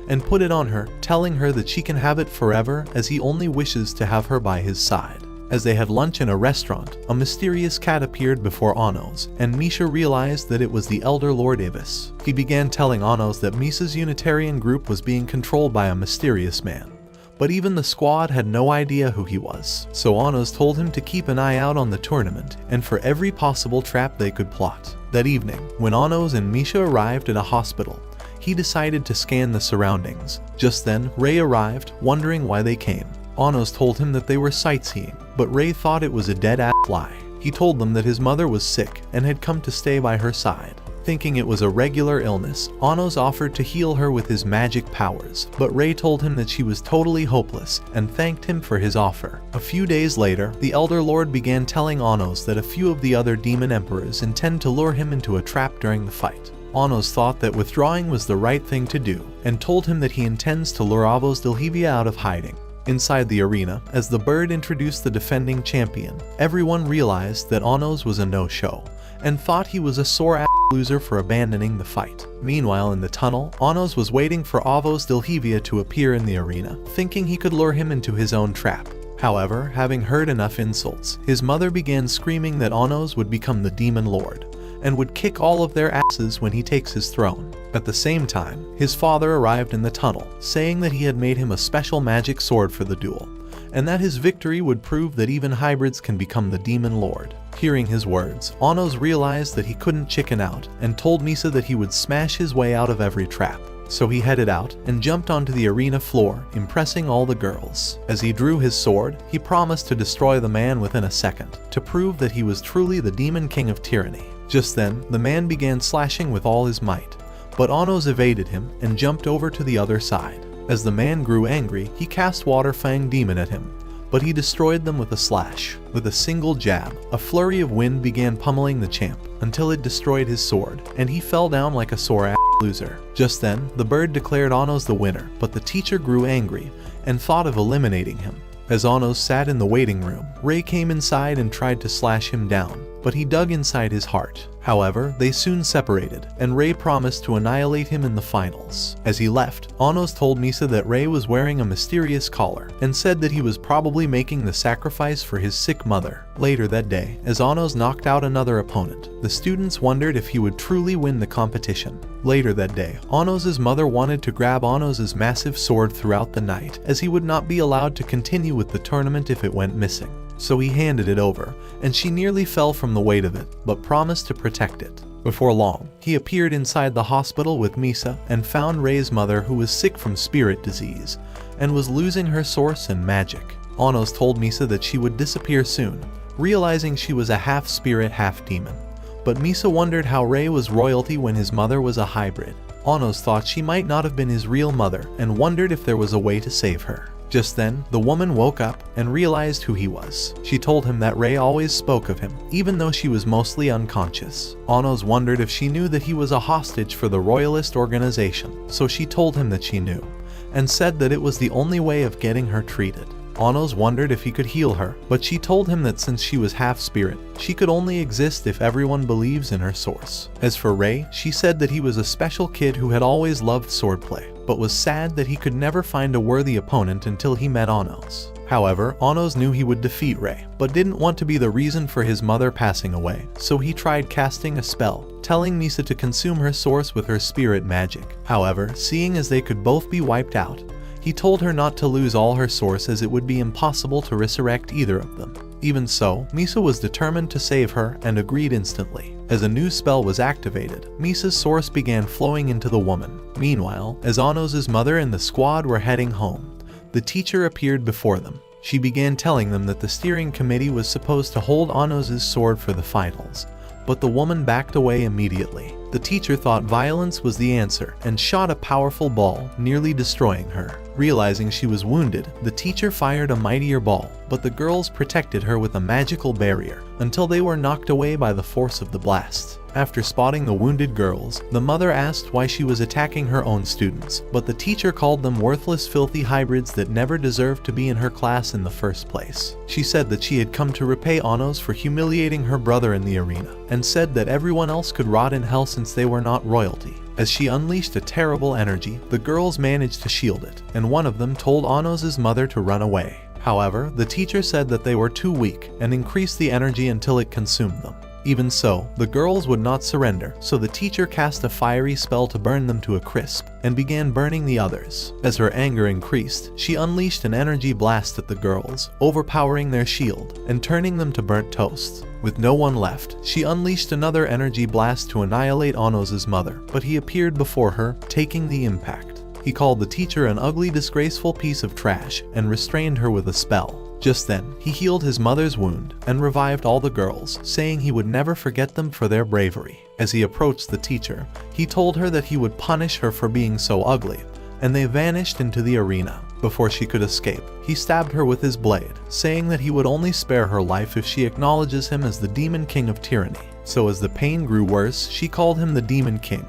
and put it on her, telling her that she can have it forever as he only wishes to have her by his side. As they had lunch in a restaurant, a mysterious cat appeared before Anos, and Misha realized that it was the Elder Lord Ibis. He began telling Anos that Misa's Unitarian group was being controlled by a mysterious man, but even the squad had no idea who he was. So Anos told him to keep an eye out on the tournament, and for every possible trap they could plot. That evening, when Anos and Misha arrived at a hospital, he decided to scan the surroundings. Just then, Rei arrived, wondering why they came. Anos told him that they were sightseeing, but Rei thought it was a dead-ass lie. He told them that his mother was sick and had come to stay by her side. Thinking it was a regular illness, Anos offered to heal her with his magic powers, but Rei told him that she was totally hopeless and thanked him for his offer. A few days later, the Elder Lord began telling Anos that a few of the other demon emperors intend to lure him into a trap during the fight. Anos thought that withdrawing was the right thing to do, and told him that he intends to lure Avos Delhevia out of hiding. Inside the arena, as the bird introduced the defending champion, everyone realized that Anos was a no-show, and thought he was a sore-ass loser for abandoning the fight. Meanwhile, in the tunnel, Anos was waiting for Avos Delhevia to appear in the arena, thinking he could lure him into his own trap. However, having heard enough insults, his mother began screaming that Anos would become the Demon Lord, and would kick all of their asses when he takes his throne. At the same time, his father arrived in the tunnel, saying that he had made him a special magic sword for the duel, and that his victory would prove that even hybrids can become the Demon Lord. Hearing his words, Anos realized that he couldn't chicken out and told Misa that he would smash his way out of every trap. So he headed out and jumped onto the arena floor, impressing all the girls. As he drew his sword, he promised to destroy the man within a second, to prove that he was truly the Demon King of Tyranny. Just then, the man began slashing with all his might, but Anos evaded him and jumped over to the other side. As the man grew angry, he cast Water Fang Demon at him, but he destroyed them with a slash. With a single jab, a flurry of wind began pummeling the champ until it destroyed his sword, and he fell down like a sore loser. Just then, the bird declared Anos the winner, but the teacher grew angry and thought of eliminating him. As Anos sat in the waiting room, Rei came inside and tried to slash him down, but he dug inside his heart. However, they soon separated, and Rei promised to annihilate him in the finals. As he left, Anos told Misa that Rei was wearing a mysterious collar, and said that he was probably making the sacrifice for his sick mother. Later that day, as Anos knocked out another opponent, the students wondered if he would truly win the competition. Later that day, Anos' mother wanted to grab Anos' massive sword throughout the night, as he would not be allowed to continue with the tournament if it went missing. So he handed it over, and she nearly fell from the weight of it, but promised to protect it. Before long, he appeared inside the hospital with Misa and found Rei's mother, who was sick from spirit disease and was losing her source and magic. Anos told Misa that she would disappear soon, realizing she was a half-spirit, half-demon. But Misa wondered how Rei was royalty when his mother was a hybrid. Anos thought she might not have been his real mother and wondered if there was a way to save her. Just then, the woman woke up and realized who he was. She told him that Rei always spoke of him, even though she was mostly unconscious. Anos wondered if she knew that he was a hostage for the royalist organization, so she told him that she knew, and said that it was the only way of getting her treated. Anos wondered if he could heal her, but she told him that since she was half-spirit, she could only exist if everyone believes in her source. As for Rei, she said that he was a special kid who had always loved swordplay, but was sad that he could never find a worthy opponent until he met Anos. However, Anos knew he would defeat Rei, but didn't want to be the reason for his mother passing away, so he tried casting a spell, telling Misa to consume her source with her spirit magic. However, seeing as they could both be wiped out, he told her not to lose all her source, as it would be impossible to resurrect either of them. Even so, Misa was determined to save her and agreed instantly. As a new spell was activated, Misa's source began flowing into the woman. Meanwhile, as Anos' mother and the squad were heading home, the teacher appeared before them. She began telling them that the steering committee was supposed to hold Anos' sword for the finals, but the woman backed away immediately. The teacher thought violence was the answer and shot a powerful ball, nearly destroying her. Realizing she was wounded, the teacher fired a mightier ball, but the girls protected her with a magical barrier until they were knocked away by the force of the blast. After spotting the wounded girls, the mother asked why she was attacking her own students, but the teacher called them worthless, filthy hybrids that never deserved to be in her class in the first place. She said that she had come to repay Anos for humiliating her brother in the arena, and said that everyone else could rot in hell since they were not royalty. As she unleashed a terrible energy, the girls managed to shield it, and one of them told Anos' mother to run away. However, the teacher said that they were too weak and increased the energy until it consumed them. Even so, the girls would not surrender, so the teacher cast a fiery spell to burn them to a crisp, and began burning the others. As her anger increased, she unleashed an energy blast at the girls, overpowering their shield, and turning them to burnt toast. With no one left, she unleashed another energy blast to annihilate Anos' mother, but he appeared before her, taking the impact. He called the teacher an ugly, disgraceful piece of trash, and restrained her with a spell. Just then, he healed his mother's wound and revived all the girls, saying he would never forget them for their bravery. As he approached the teacher, he told her that he would punish her for being so ugly, and they vanished into the arena. Before she could escape, he stabbed her with his blade, saying that he would only spare her life if she acknowledges him as the Demon King of Tyranny. So as the pain grew worse, she called him the Demon King,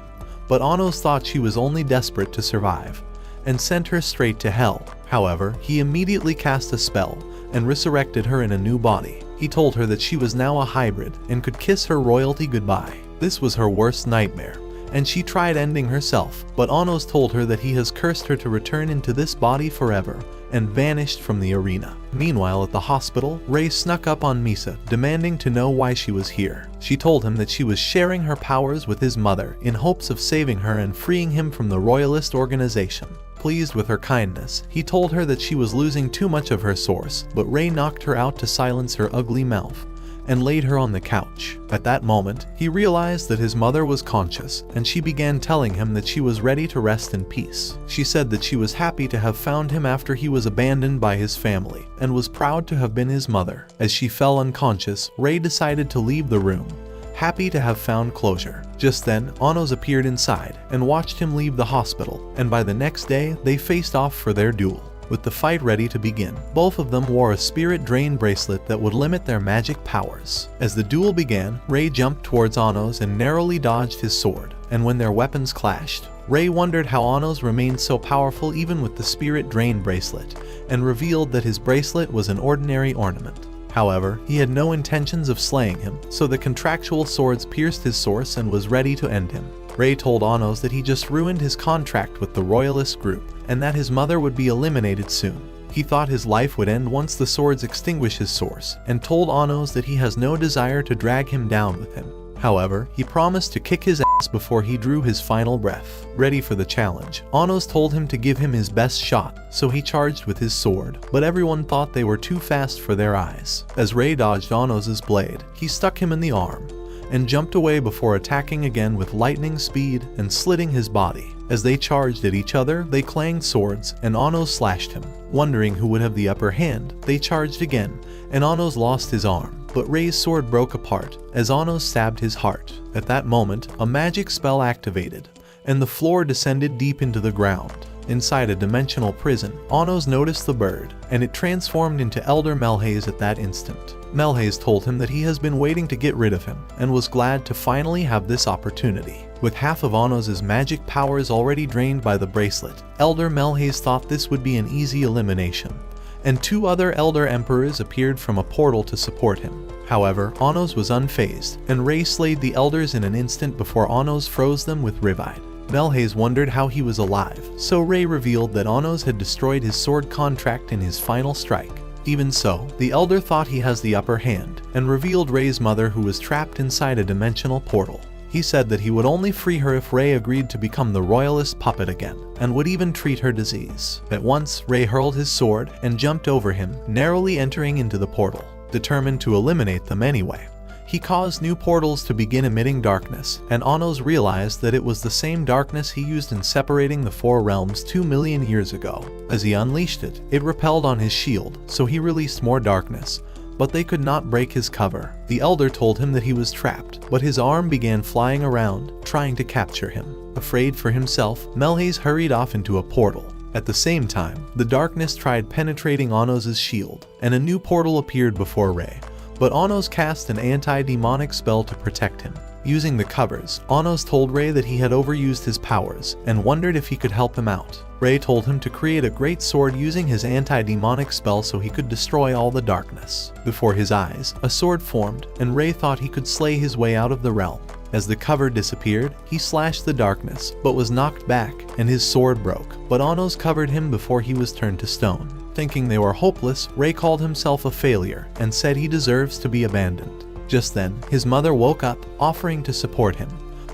but Anos thought she was only desperate to survive, and sent her straight to hell. However, he immediately cast a spell and resurrected her in a new body. He told her that she was now a hybrid and could kiss her royalty goodbye. This was her worst nightmare, and she tried ending herself, but Anos told her that he has cursed her to return into this body forever, and vanished from the arena. Meanwhile, at the hospital, Rei snuck up on Misa, demanding to know why she was here. She told him that she was sharing her powers with his mother in hopes of saving her and freeing him from the royalist organization. Pleased with her kindness, he told her that she was losing too much of her source, but Rei knocked her out to silence her ugly mouth, and laid her on the couch. At that moment, he realized that his mother was conscious, and she began telling him that she was ready to rest in peace. She said that she was happy to have found him after he was abandoned by his family, and was proud to have been his mother. As she fell unconscious, Rei decided to leave the room, happy to have found closure. Just then, Anos appeared inside and watched him leave the hospital, and by the next day, they faced off for their duel. With the fight ready to begin, both of them wore a spirit drain bracelet that would limit their magic powers. As the duel began, Rei jumped towards Anos and narrowly dodged his sword, and when their weapons clashed, Rei wondered how Anos remained so powerful even with the spirit drain bracelet, and revealed that his bracelet was an ordinary ornament. However, he had no intentions of slaying him, so the contractual swords pierced his source and was ready to end him. Rei told Anos that he just ruined his contract with the royalist group, and that his mother would be eliminated soon. He thought his life would end once the swords extinguish his source, and told Anos that he has no desire to drag him down with him. However, he promised to kick his ass before he drew his final breath. Ready for the challenge, Anos told him to give him his best shot, so he charged with his sword, but everyone thought they were too fast for their eyes. As Rei dodged Anos' blade, he stuck him in the arm, and jumped away before attacking again with lightning speed and slitting his body. As they charged at each other, they clanged swords, and Anos slashed him. Wondering who would have the upper hand, they charged again, and Anos lost his arm. But Rei's sword broke apart as Anos stabbed his heart. At that moment, a magic spell activated, and the floor descended deep into the ground. Inside a dimensional prison, Anos noticed the bird, and it transformed into Elder Melhaze at that instant. Melhaze told him that he has been waiting to get rid of him, and was glad to finally have this opportunity. With half of Anos' magic powers already drained by the bracelet, Elder Melhaze thought this would be an easy elimination, and 2 other Elder Emperors appeared from a portal to support him. However, Anos was unfazed, and Rei slayed the Elders in an instant before Anos froze them with Rivide. Melhaze wondered how he was alive, so Rei revealed that Anos had destroyed his sword contract in his final strike. Even so, the Elder thought he has the upper hand, and revealed Rei's mother, who was trapped inside a dimensional portal. He said that he would only free her if Rei agreed to become the royalist puppet again, and would even treat her disease. At once, Rei hurled his sword and jumped over him, narrowly entering into the portal. Determined to eliminate them anyway, he caused new portals to begin emitting darkness, and Anos realized that it was the same darkness he used in separating the 4 realms 2 million years ago. As he unleashed it, it repelled on his shield, so he released more darkness, but they could not break his cover. The Elder told him that he was trapped, but his arm began flying around, trying to capture him. Afraid for himself, Melhaze hurried off into a portal. At the same time, the darkness tried penetrating Anos' shield, and a new portal appeared before Rei, but Anos cast an anti-demonic spell to protect him. Using the covers, Anos told Rei that he had overused his powers, and wondered if he could help him out. Rei told him to create a great sword using his anti-demonic spell so he could destroy all the darkness. Before his eyes, a sword formed, and Rei thought he could slay his way out of the realm. As the cover disappeared, he slashed the darkness, but was knocked back, and his sword broke. But Anos covered him before he was turned to stone. Thinking they were hopeless, Rei called himself a failure, and said he deserves to be abandoned. Just then, his mother woke up, offering to support him,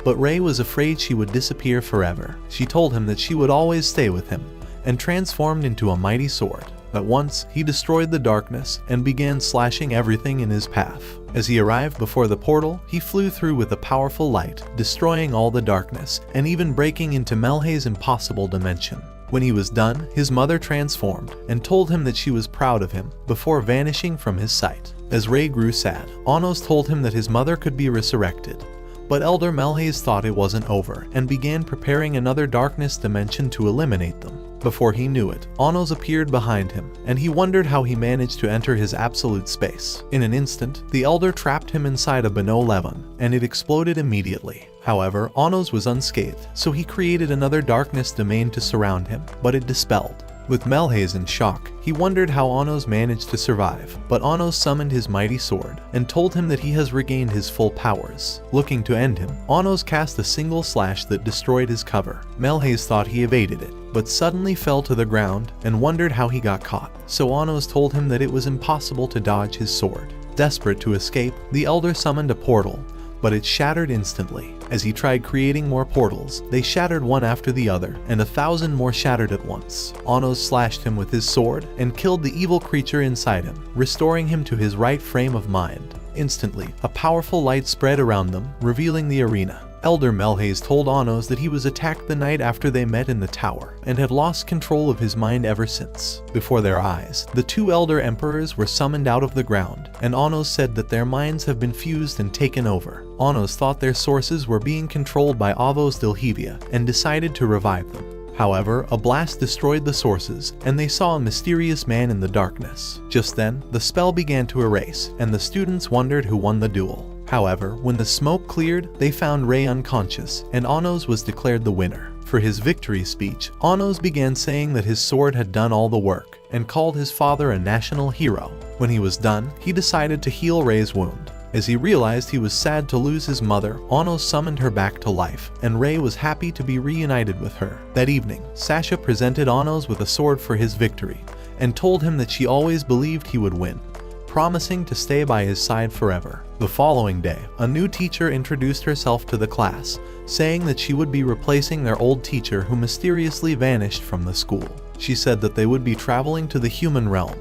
but Rei was afraid she would disappear forever. She told him that she would always stay with him, and transformed into a mighty sword. At once, he destroyed the darkness and began slashing everything in his path. As he arrived before the portal, he flew through with a powerful light, destroying all the darkness, and even breaking into Melhaze's impossible dimension. When he was done, his mother transformed, and told him that she was proud of him, before vanishing from his sight. As Rei grew sad, Anos told him that his mother could be resurrected. But Elder Melhaze thought it wasn't over, and began preparing another darkness dimension to eliminate them. Before he knew it, Anos appeared behind him, and he wondered how he managed to enter his absolute space. In an instant, the Elder trapped him inside a Benevolent, and it exploded immediately. However, Anos was unscathed, so he created another darkness domain to surround him, but it dispelled. With Melhaze in shock, he wondered how Anos managed to survive, but Anos summoned his mighty sword, and told him that he has regained his full powers. Looking to end him, Anos cast a single slash that destroyed his cover. Melhaze thought he evaded it, but suddenly fell to the ground, and wondered how he got caught, so Anos told him that it was impossible to dodge his sword. Desperate to escape, the Elder summoned a portal, but it shattered instantly. As he tried creating more portals, they shattered one after the other, and 1,000 more shattered at once. Anos slashed him with his sword, and killed the evil creature inside him, restoring him to his right frame of mind. Instantly, a powerful light spread around them, revealing the arena. Elder Melhaze told Anos that he was attacked the night after they met in the tower, and had lost control of his mind ever since. Before their eyes, the two elder emperors were summoned out of the ground, and Anos said that their minds have been fused and taken over. Anos thought their sources were being controlled by Avos Dilhevia, and decided to revive them. However, a blast destroyed the sources, and they saw a mysterious man in the darkness. Just then, the spell began to erase, and the students wondered who won the duel. However, when the smoke cleared, they found Ray unconscious, and Anos was declared the winner. For his victory speech, Anos began saying that his sword had done all the work, and called his father a national hero. When he was done, he decided to heal Ray's wound. As he realized he was sad to lose his mother, Anos summoned her back to life, and Ray was happy to be reunited with her. That evening, Sasha presented Anos with a sword for his victory, and told him that she always believed he would win, promising to stay by his side forever. The following day, a new teacher introduced herself to the class, saying that she would be replacing their old teacher who mysteriously vanished from the school. She said that they would be traveling to the human realm,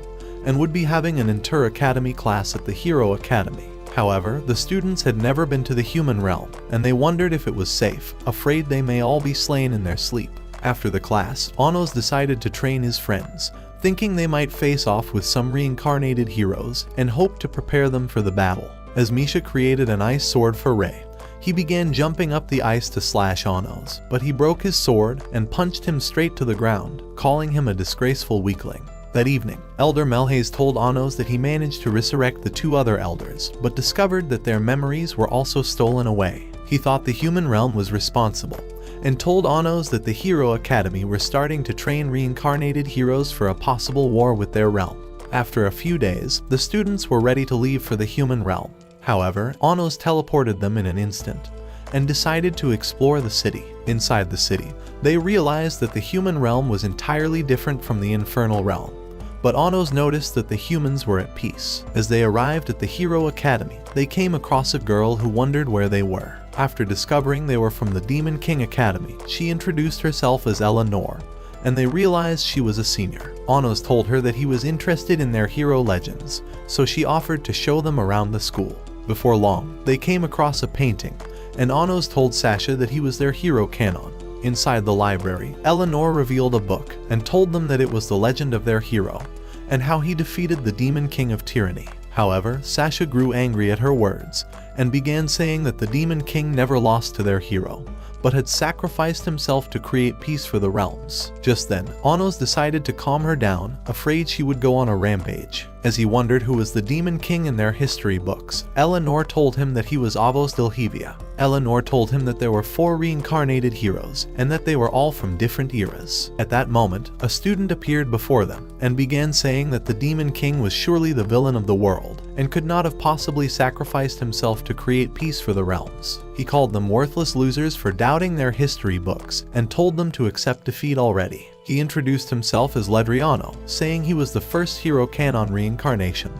and would be having an inter-academy class at the Hero Academy. However, the students had never been to the human realm, and they wondered if it was safe, afraid they may all be slain in their sleep. After the class, Anos decided to train his friends, thinking they might face off with some reincarnated heroes, and hoped to prepare them for the battle. As Misha created an ice sword for Ray, he began jumping up the ice to slash Anos, but he broke his sword and punched him straight to the ground, calling him a disgraceful weakling. That evening, Elder Melhaze told Anos that he managed to resurrect the two other elders, but discovered that their memories were also stolen away. He thought the human realm was responsible, and told Anos that the Hero Academy were starting to train reincarnated heroes for a possible war with their realm. After a few days, the students were ready to leave for the human realm. However, Anos teleported them in an instant, and decided to explore the city. Inside the city, they realized that the human realm was entirely different from the infernal realm. But Anos noticed that the humans were at peace. As they arrived at the Hero Academy, they came across a girl who wondered where they were. After discovering they were from the Demon King Academy, she introduced herself as Eleanor, and they realized she was a senior. Anos told her that he was interested in their hero legends, so she offered to show them around the school. Before long, they came across a painting, and Anos told Sasha that he was their hero canon. Inside the library, Eleanor revealed a book and told them that it was the legend of their hero, and how he defeated the Demon King of Tyranny. However, Sasha grew angry at her words, and began saying that the Demon King never lost to their hero, but had sacrificed himself to create peace for the realms. Just then, Anos decided to calm her down, afraid she would go on a rampage. As he wondered who was the Demon King in their history books, Eleanor told him that he was Avos Dilhevia. Eleanor told him that there were 4 reincarnated heroes, and that they were all from different eras. At that moment, a student appeared before them, and began saying that the Demon King was surely the villain of the world, and could not have possibly sacrificed himself to create peace for the realms. He called them worthless losers for doubting their history books, and told them to accept defeat already. He introduced himself as Ledriano, saying he was the first hero canon reincarnation,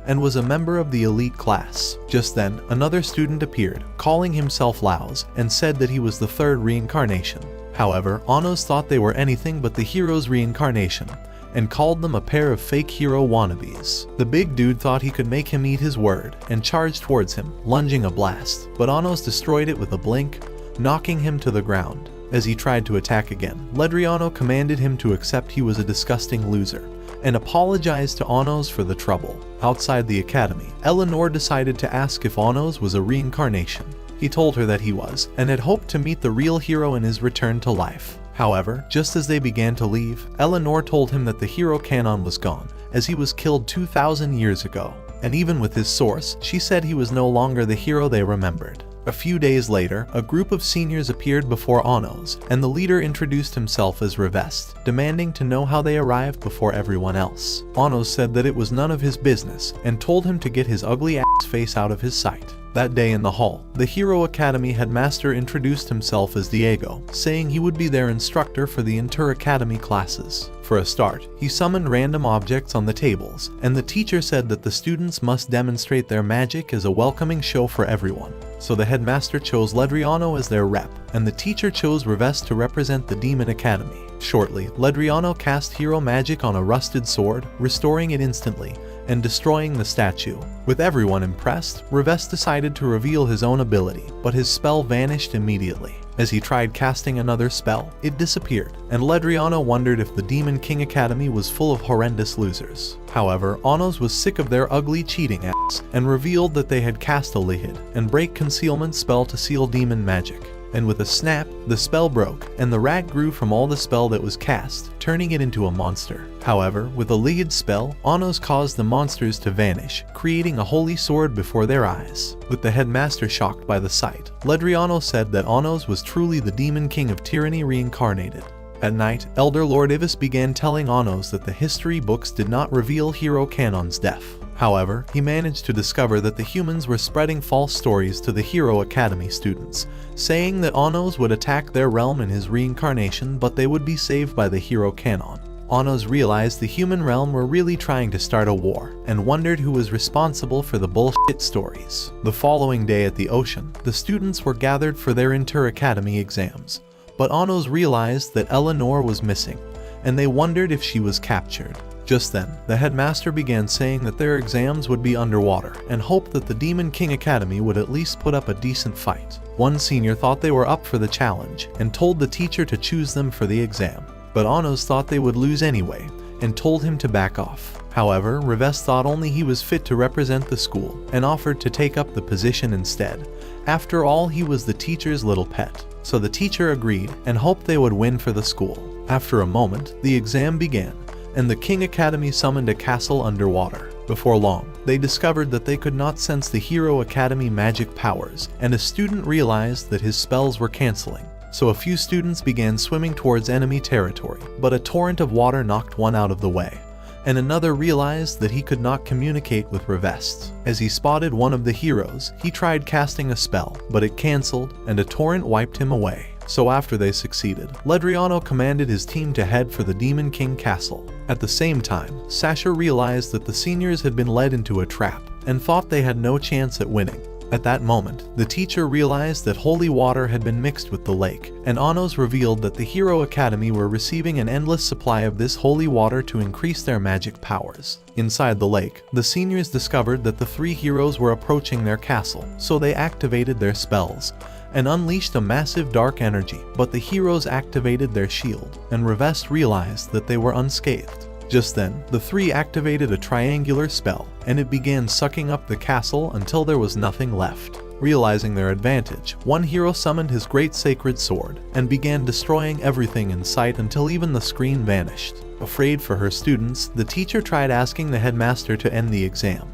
and was a member of the elite class. Just then, another student appeared, calling himself Laos, and said that he was the 3rd reincarnation. However, Anos thought they were anything but the hero's reincarnation, and called them a pair of fake hero wannabes. The big dude thought he could make him eat his word, and charged towards him, lunging a blast, but Anos destroyed it with a blink, knocking him to the ground. As he tried to attack again, Ledriano commanded him to accept he was a disgusting loser, and apologized to Anos for the trouble. Outside the academy, Eleanor decided to ask if Anos was a reincarnation. He told her that he was, and had hoped to meet the real hero in his return to life. However, just as they began to leave, Eleanor told him that the hero canon was gone, as he was killed 2,000 years ago. And even with his source, she said he was no longer the hero they remembered. A few days later, a group of seniors appeared before Anos, and the leader introduced himself as Revest, demanding to know how they arrived before everyone else. Anos said that it was none of his business, and told him to get his ugly ass face out of his sight. That day in the hall, the Hero Academy headmaster introduced himself as Diego, saying he would be their instructor for the inter-academy classes. For a start, he summoned random objects on the tables, and the teacher said that the students must demonstrate their magic as a welcoming show for everyone. So the headmaster chose Ledriano as their rep, and the teacher chose Revest to represent the Demon Academy. Shortly, Ledriano cast hero magic on a rusted sword, restoring it instantly, and destroying the statue. With everyone impressed, Revest decided to reveal his own ability, but his spell vanished immediately. As he tried casting another spell, it disappeared, and Ledriano wondered if the Demon King Academy was full of horrendous losers. However, Anos was sick of their ugly cheating acts, and revealed that they had cast a Lihid and break concealment spell to seal demon magic. And with a snap, the spell broke, and the rat grew from all the spell that was cast, turning it into a monster. However, with a Lihid spell, Anos caused the monsters to vanish, creating a holy sword before their eyes. With the headmaster shocked by the sight, Ledriano said that Anos was truly the Demon King of Tyranny reincarnated. At night, Elder Lord Ivis began telling Anos that the history books did not reveal Hero Canon's death. However, he managed to discover that the humans were spreading false stories to the Hero Academy students, saying that Anos would attack their realm in his reincarnation, but they would be saved by the Hero Canon. Anos realized the human realm were really trying to start a war, and wondered who was responsible for the bullshit stories. The following day at the ocean, the students were gathered for their inter-academy exams, but Anos realized that Eleanor was missing, and they wondered if she was captured. Just then, the headmaster began saying that their exams would be underwater, and hoped that the Demon King Academy would at least put up a decent fight. One senior thought they were up for the challenge, and told the teacher to choose them for the exam. But Anos thought they would lose anyway, and told him to back off. However, Revest thought only he was fit to represent the school, and offered to take up the position instead. After all, he was the teacher's little pet. So the teacher agreed, and hoped they would win for the school. After a moment, the exam began, and the King Academy summoned a castle underwater. Before long, they discovered that they could not sense the Hero Academy magic powers, and a student realized that his spells were canceling. So a few students began swimming towards enemy territory, but a torrent of water knocked one out of the way, and another realized that he could not communicate with Revest. As he spotted one of the heroes, he tried casting a spell, but it cancelled, and a torrent wiped him away. So after they succeeded, Ledriano commanded his team to head for the Demon King Castle. At the same time, Sasha realized that the seniors had been led into a trap, and thought they had no chance at winning. At that moment, the teacher realized that holy water had been mixed with the lake, and Anos revealed that the Hero Academy were receiving an endless supply of this holy water to increase their magic powers. Inside the lake, the seniors discovered that the three heroes were approaching their castle, so they activated their spells and unleashed a massive dark energy, but the heroes activated their shield, and Revest realized that they were unscathed. Just then, the three activated a triangular spell, and it began sucking up the castle until there was nothing left. Realizing their advantage, one hero summoned his great sacred sword, and began destroying everything in sight until even the screen vanished. Afraid for her students, the teacher tried asking the headmaster to end the exam,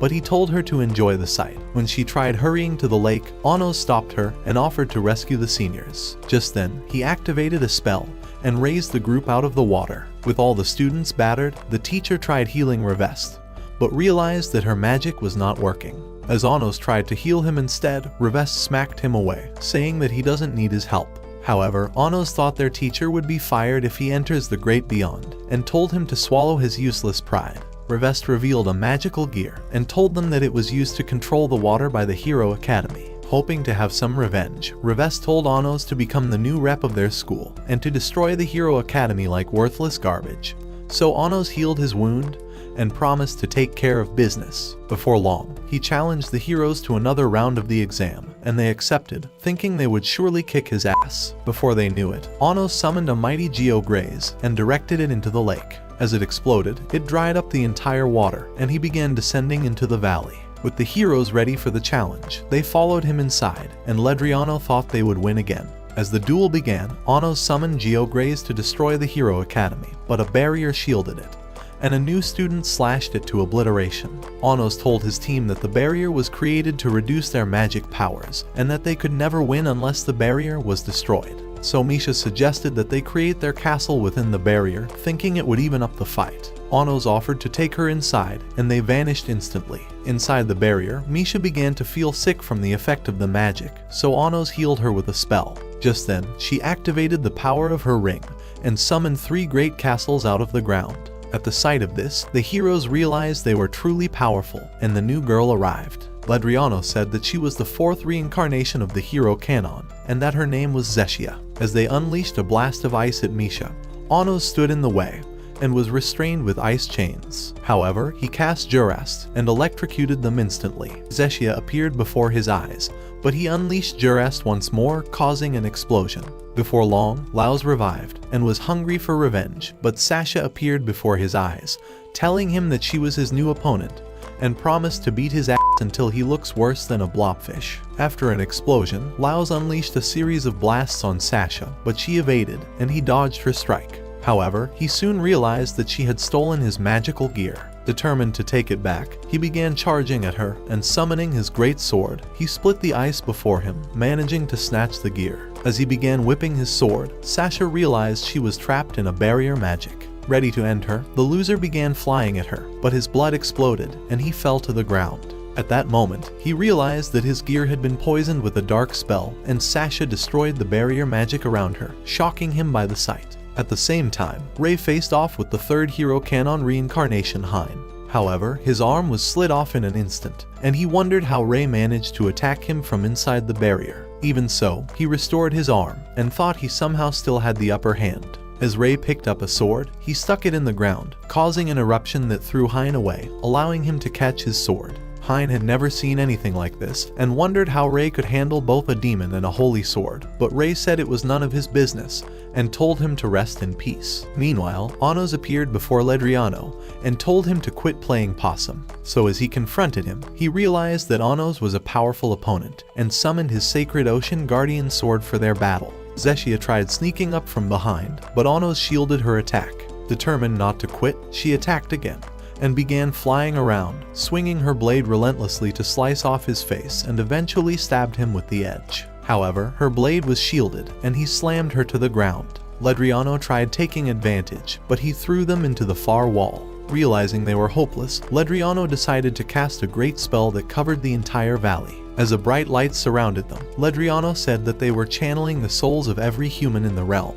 but he told her to enjoy the sight. When she tried hurrying to the lake, Anos stopped her and offered to rescue the seniors. Just then, he activated a spell and raised the group out of the water. With all the students battered, the teacher tried healing Revest, but realized that her magic was not working. As Anos tried to heal him instead, Revest smacked him away, saying that he doesn't need his help. However, Anos thought their teacher would be fired if he enters the Great Beyond, and told him to swallow his useless pride. Revest revealed a magical gear, and told them that it was used to control the water by the Hero Academy. Hoping to have some revenge, Revest told Anos to become the new rep of their school, and to destroy the Hero Academy like worthless garbage. So Anos healed his wound, and promised to take care of business. Before long, he challenged the heroes to another round of the exam, and they accepted, thinking they would surely kick his ass. Before they knew it, Anos summoned a mighty Geograze, and directed it into the lake. As it exploded, it dried up the entire water, and he began descending into the valley. With the heroes ready for the challenge, they followed him inside, and Ledriano thought they would win again. As the duel began, Anos summoned Geograze to destroy the Hero Academy, but a barrier shielded it, and a new student slashed it to obliteration. Anos told his team that the barrier was created to reduce their magic powers, and that they could never win unless the barrier was destroyed. So Misha suggested that they create their castle within the barrier, thinking it would even up the fight. Anos offered to take her inside, and they vanished instantly. Inside the barrier, Misha began to feel sick from the effect of the magic, so Anos healed her with a spell. Just then, she activated the power of her ring, and summoned 3 great castles out of the ground. At the sight of this, the heroes realized they were truly powerful, and the new girl arrived. Ledriano said that she was the 4th reincarnation of the Hero Canon, and that her name was Zeshia. As they unleashed a blast of ice at Misha, Anos stood in the way, and was restrained with ice chains. However, he cast Jurast and electrocuted them instantly. Zeshia appeared before his eyes, but he unleashed Jurast once more, causing an explosion. Before long, Laos revived and was hungry for revenge, but Sasha appeared before his eyes, telling him that she was his new opponent, and promised to beat his ass until he looks worse than a blobfish. After an explosion, Laos unleashed a series of blasts on Sasha, but she evaded, and he dodged her strike. However, he soon realized that she had stolen his magical gear. Determined to take it back, he began charging at her, and summoning his great sword, he split the ice before him, managing to snatch the gear. As he began whipping his sword, Sasha realized she was trapped in a barrier magic. Ready to end her, the loser began flying at her, but his blood exploded, and he fell to the ground. At that moment, he realized that his gear had been poisoned with a dark spell, and Sasha destroyed the barrier magic around her, shocking him by the sight. At the same time, Rei faced off with the third hero canon reincarnation Hein. However, his arm was slit off in an instant, and he wondered how Rei managed to attack him from inside the barrier. Even so, he restored his arm, and thought he somehow still had the upper hand. As Rei picked up a sword, he stuck it in the ground, causing an eruption that threw Hein away, allowing him to catch his sword. Hein had never seen anything like this, and wondered how Rei could handle both a demon and a holy sword, but Rei said it was none of his business, and told him to rest in peace. Meanwhile, Anos appeared before Ledriano, and told him to quit playing possum. So as he confronted him, he realized that Anos was a powerful opponent, and summoned his sacred ocean guardian sword for their battle. Zeshia tried sneaking up from behind, but Anos shielded her attack. Determined not to quit, she attacked again, and began flying around, swinging her blade relentlessly to slice off his face, and eventually stabbed him with the edge. However, her blade was shielded, and he slammed her to the ground. Ledriano tried taking advantage, but he threw them into the far wall. Realizing they were hopeless, Ledriano decided to cast a great spell that covered the entire valley. As a bright light surrounded them, Ledriano said that they were channeling the souls of every human in the realm,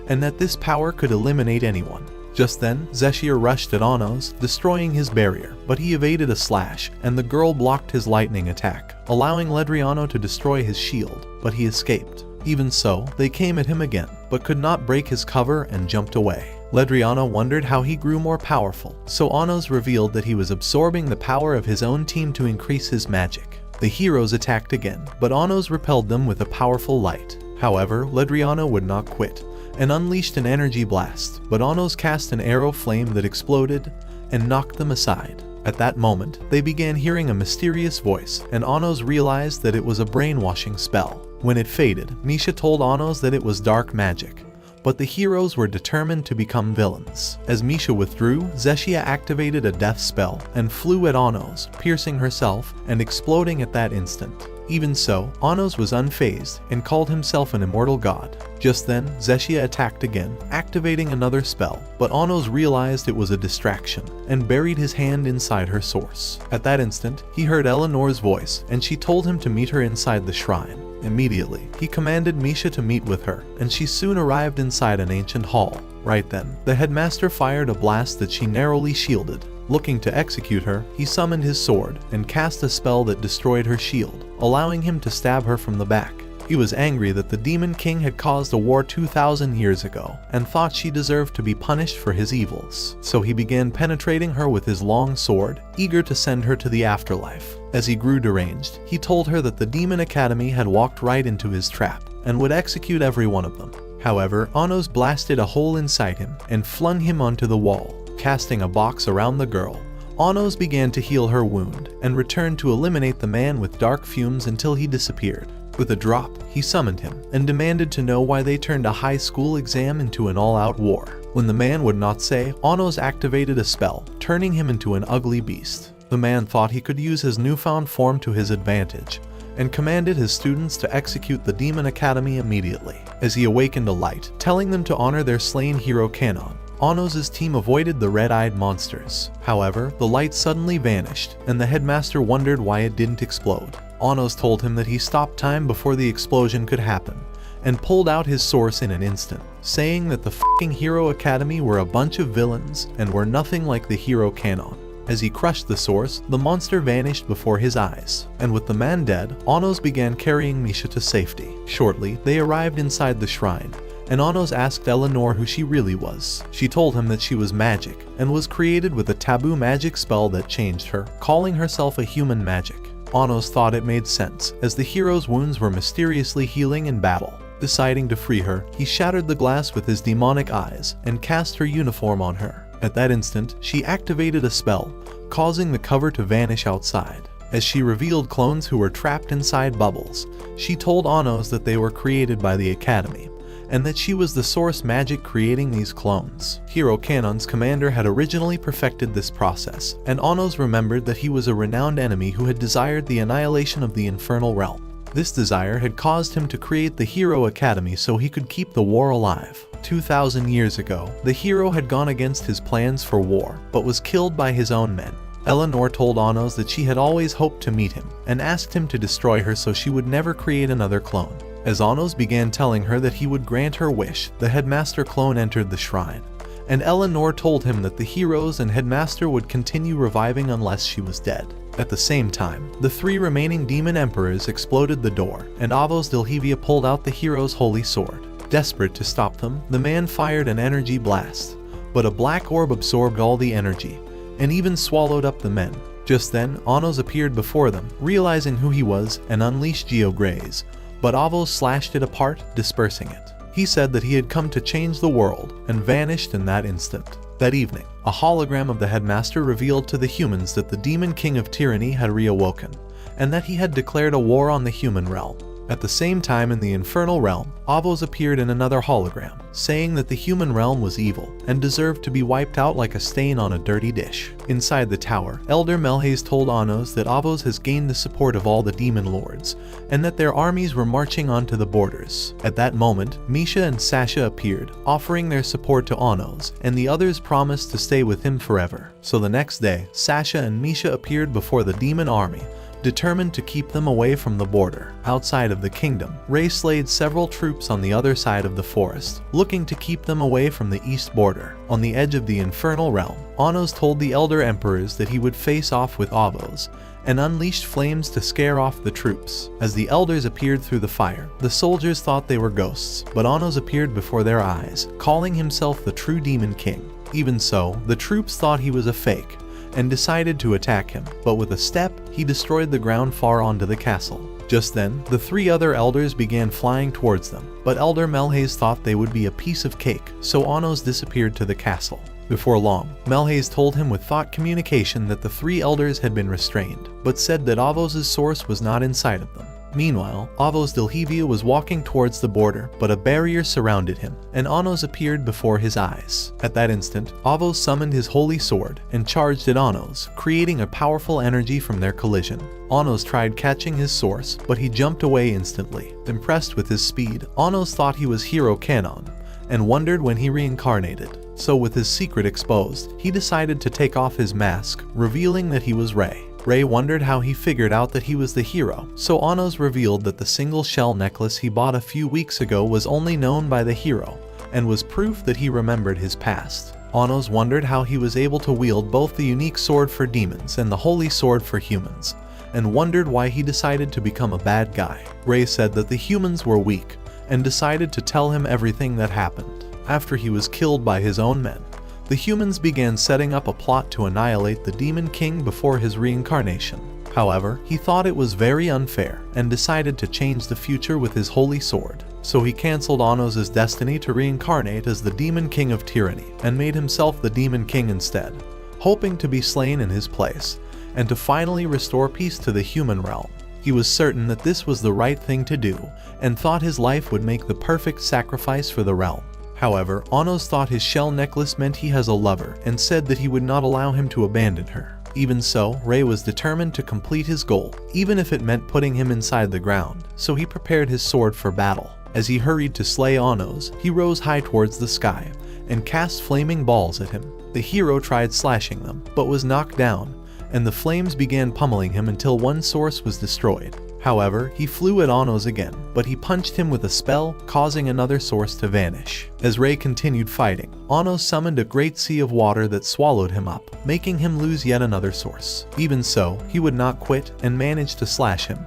and that this power could eliminate anyone. Just then, Zeshia rushed at Anos, destroying his barrier, but he evaded a slash, and the girl blocked his lightning attack, allowing Ledriano to destroy his shield, but he escaped. Even so, they came at him again, but could not break his cover and jumped away. Ledriano wondered how he grew more powerful, so Anos revealed that he was absorbing the power of his own team to increase his magic. The heroes attacked again, but Anos repelled them with a powerful light. However, Ledriano would not quit, and unleashed an energy blast, but Anos cast an arrow flame that exploded and knocked them aside. At that moment, they began hearing a mysterious voice, and Anos realized that it was a brainwashing spell. When it faded, Misha told Anos that it was dark magic, but the heroes were determined to become villains. As Misha withdrew, Zeshia activated a death spell and flew at Anos, piercing herself and exploding at that instant. Even so, Anos was unfazed and called himself an immortal god. Just then, Zeshia attacked again, activating another spell, but Anos realized it was a distraction and buried his hand inside her source. At that instant, he heard Eleanor's voice, and she told him to meet her inside the shrine. Immediately, he commanded Misha to meet with her, and she soon arrived inside an ancient hall. Right then, the headmaster fired a blast that she narrowly shielded. Looking to execute her, he summoned his sword and cast a spell that destroyed her shield, allowing him to stab her from the back. He was angry that the Demon King had caused a war 2,000 years ago, and thought she deserved to be punished for his evils. So he began penetrating her with his long sword, eager to send her to the afterlife. As he grew deranged, he told her that the Demon Academy had walked right into his trap, and would execute every one of them. However, Anos blasted a hole inside him, and flung him onto the wall. Casting a box around the girl, Anos began to heal her wound, and returned to eliminate the man with dark fumes until he disappeared. With a drop, he summoned him, and demanded to know why they turned a high school exam into an all-out war. When the man would not say, Anos activated a spell, turning him into an ugly beast. The man thought he could use his newfound form to his advantage, and commanded his students to execute the Demon Academy immediately. As he awakened a light, telling them to honor their slain hero canon, Anos' team avoided the red-eyed monsters. However, the light suddenly vanished, and the headmaster wondered why it didn't explode. Anos told him that he stopped time before the explosion could happen, and pulled out his source in an instant, saying that the f***ing Hero Academy were a bunch of villains and were nothing like the hero canon. As he crushed the source, the monster vanished before his eyes, and with the man dead, Anos began carrying Misha to safety. Shortly, they arrived inside the shrine, and Anos asked Eleanor who she really was. She told him that she was magic, and was created with a taboo magic spell that changed her, calling herself a human magic. Anos thought it made sense, as the hero's wounds were mysteriously healing in battle. Deciding to free her, he shattered the glass with his demonic eyes, and cast her uniform on her. At that instant, she activated a spell, causing the cover to vanish outside. As she revealed clones who were trapped inside bubbles, she told Anos that they were created by the Academy, and that she was the source magic creating these clones. Hero Canon's commander had originally perfected this process, and Anos remembered that he was a renowned enemy who had desired the annihilation of the infernal realm. This desire had caused him to create the Hero Academy so he could keep the war alive. 2,000 years ago, the hero had gone against his plans for war, but was killed by his own men. Eleanor told Anos that she had always hoped to meet him, and asked him to destroy her so she would never create another clone. As Anos began telling her that he would grant her wish, the headmaster clone entered the shrine, and Eleanor told him that the heroes and headmaster would continue reviving unless she was dead. At the same time, the 3 remaining demon emperors exploded the door, and Avos Dilhevia pulled out the hero's holy sword. Desperate to stop them, the man fired an energy blast, but a black orb absorbed all the energy, and even swallowed up the men. Just then, Anos appeared before them, realizing who he was, and unleashed Geograze, but Avos slashed it apart, dispersing it. He said that he had come to change the world, and vanished in that instant. That evening, a hologram of the headmaster revealed to the humans that the demon king of tyranny had reawoken, and that he had declared a war on the human realm. At the same time in the infernal realm, Avos appeared in another hologram, saying that the human realm was evil, and deserved to be wiped out like a stain on a dirty dish. Inside the tower, Elder Melhaze told Anos that Avos has gained the support of all the demon lords, and that their armies were marching onto the borders. At that moment, Misha and Sasha appeared, offering their support to Anos, and the others promised to stay with him forever. So the next day, Sasha and Misha appeared before the demon army, determined to keep them away from the border. Outside of the kingdom, Rei slayed several troops on the other side of the forest, looking to keep them away from the east border. On the edge of the infernal realm, Anos told the elder emperors that he would face off with Avos, and unleashed flames to scare off the troops. As the elders appeared through the fire, the soldiers thought they were ghosts, but Anos appeared before their eyes, calling himself the true demon king. Even so, the troops thought he was a fake, and decided to attack him, but with a step, he destroyed the ground far onto the castle. Just then, the 3 other elders began flying towards them, but Elder Melhaze thought they would be a piece of cake, so Anos disappeared to the castle. Before long, Melhaze told him with thought communication that the 3 elders had been restrained, but said that Avos' source was not inside of them. Meanwhile, Avos Dilhevia was walking towards the border, but a barrier surrounded him, and Anos appeared before his eyes. At that instant, Avos summoned his holy sword and charged at Anos, creating a powerful energy from their collision. Anos tried catching his source, but he jumped away instantly. Impressed with his speed, Anos thought he was Hero Canon, and wondered when he reincarnated. So with his secret exposed, he decided to take off his mask, revealing that he was Rei. Rei wondered how he figured out that he was the hero, so Anos revealed that the single shell necklace he bought a few weeks ago was only known by the hero, and was proof that he remembered his past. Anos wondered how he was able to wield both the unique sword for demons and the holy sword for humans, and wondered why he decided to become a bad guy. Rei said that the humans were weak, and decided to tell him everything that happened. After he was killed by his own men, the humans began setting up a plot to annihilate the Demon King before his reincarnation. However, he thought it was very unfair, and decided to change the future with his holy sword. So he cancelled Anos' destiny to reincarnate as the Demon King of Tyranny, and made himself the Demon King instead, hoping to be slain in his place, and to finally restore peace to the human realm. He was certain that this was the right thing to do, and thought his life would make the perfect sacrifice for the realm. However, Anos thought his shell necklace meant he has a lover, and said that he would not allow him to abandon her. Even so, Rei was determined to complete his goal, even if it meant putting him inside the ground, so he prepared his sword for battle. As he hurried to slay Anos, he rose high towards the sky, and cast flaming balls at him. The hero tried slashing them, but was knocked down, and the flames began pummeling him until one source was destroyed. However, he flew at Anos again, but he punched him with a spell, causing another source to vanish. As Rei continued fighting, Anos summoned a great sea of water that swallowed him up, making him lose yet another source. Even so, he would not quit, and managed to slash him.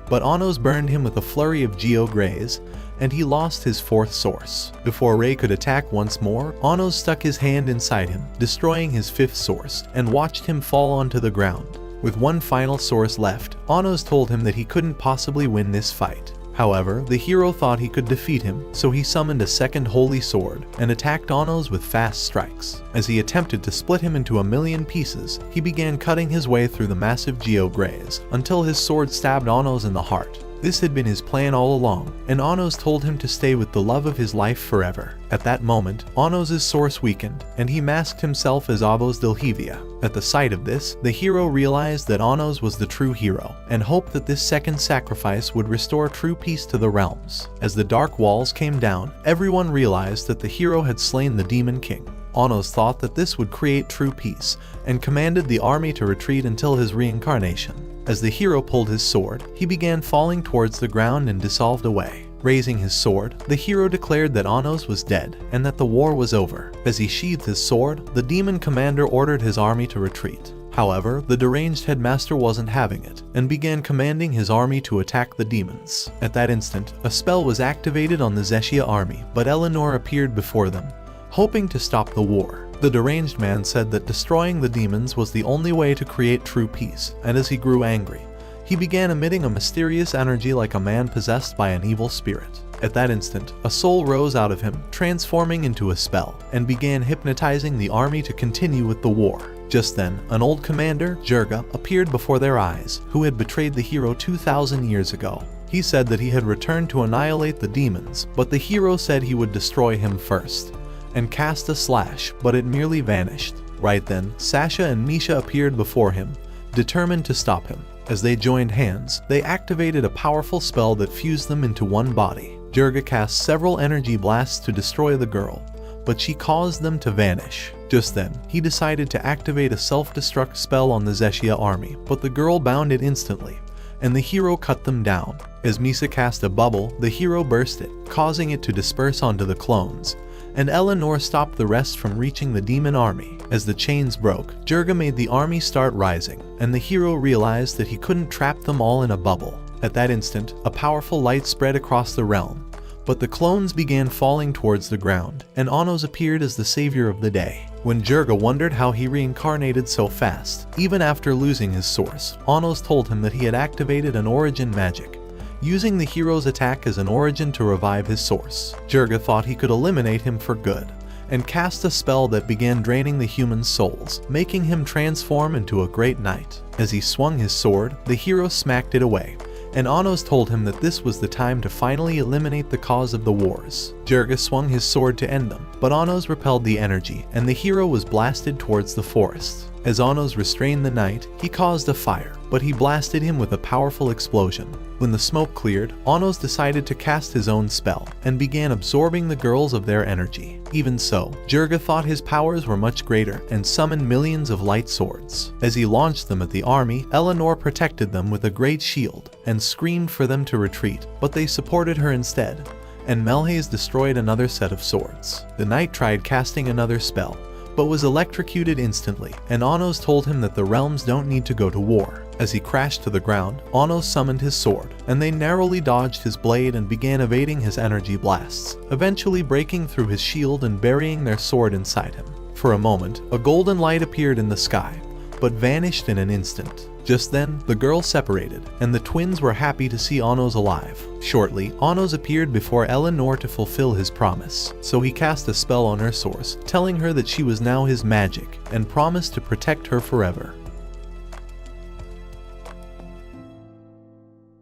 But Anos burned him with a flurry of Geograze, and he lost his fourth source. Before Rei could attack once more, Onos stuck his hand inside him, destroying his fifth source, and watched him fall onto the ground. With one final source left, Onos told him that he couldn't possibly win this fight. However, the hero thought he could defeat him, so he summoned a second holy sword and attacked Onos with fast strikes. As he attempted to split him into a million pieces, he began cutting his way through the massive geograys until his sword stabbed Onos in the heart. This had been his plan all along, and Onos told him to stay with the love of his life forever. At that moment, Onos' source weakened, and he masked himself as Avos Delhevia. At the sight of this, the hero realized that Onos was the true hero, and hoped that this second sacrifice would restore true peace to the realms. As the dark walls came down, everyone realized that the hero had slain the Demon King. Onos thought that this would create true peace, and commanded the army to retreat until his reincarnation. As the hero pulled his sword, he began falling towards the ground and dissolved away. Raising his sword, the hero declared that Onos was dead and that the war was over. As he sheathed his sword, the demon commander ordered his army to retreat. However, the deranged headmaster wasn't having it, and began commanding his army to attack the demons. At that instant, a spell was activated on the Zeshia army, but Eleanor appeared before them, hoping to stop the war. The deranged man said that destroying the demons was the only way to create true peace, and as he grew angry, he began emitting a mysterious energy like a man possessed by an evil spirit. At that instant, a soul rose out of him, transforming into a spell, and began hypnotizing the army to continue with the war. Just then, an old commander, Jurga, appeared before their eyes, who had betrayed the hero 2,000 years ago. He said that he had returned to annihilate the demons, but the hero said he would destroy him first, and cast a slash, but it merely vanished. Right then, Sasha and Misha appeared before him, determined to stop him. As they joined hands, they activated a powerful spell that fused them into one body. Jurga cast several energy blasts to destroy the girl, but she caused them to vanish. Just then, he decided to activate a self-destruct spell on the Zeshia army, but the girl bounded instantly, and the hero cut them down. As Misa cast a bubble, the hero burst it, causing it to disperse onto the clones, and Eleanor stopped the rest from reaching the demon army. As the chains broke, Jurga made the army start rising, and the hero realized that he couldn't trap them all in a bubble. At that instant, a powerful light spread across the realm, but the clones began falling towards the ground, and Onos appeared as the savior of the day. When Jurga wondered how he reincarnated so fast, even after losing his source, Onos told him that he had activated an origin magic, using the hero's attack as an origin to revive his source. Jurga thought he could eliminate him for good, and cast a spell that began draining the human's souls, making him transform into a great knight. As he swung his sword, the hero smacked it away, and Onos told him that this was the time to finally eliminate the cause of the wars. Jurga swung his sword to end them, but Onos repelled the energy, and the hero was blasted towards the forest. As Onos restrained the knight, he caused a fire, but he blasted him with a powerful explosion. When the smoke cleared, Onos decided to cast his own spell, and began absorbing the girls of their energy. Even so, Jurga thought his powers were much greater, and summoned millions of light swords. As he launched them at the army, Eleanor protected them with a great shield, and screamed for them to retreat, but they supported her instead, and Melhaze destroyed another set of swords. The knight tried casting another spell, but was electrocuted instantly, and Onos told him that the realms don't need to go to war. As he crashed to the ground, Onos summoned his sword, and they narrowly dodged his blade and began evading his energy blasts, eventually breaking through his shield and burying their sword inside him. For a moment, a golden light appeared in the sky, but vanished in an instant. Just then, the girls separated, and the twins were happy to see Onos alive. Shortly, Onos appeared before Eleanor to fulfill his promise, so he cast a spell on her source, telling her that she was now his magic, and promised to protect her forever.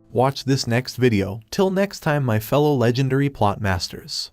Watch this next video. Till next time, my fellow legendary plot masters.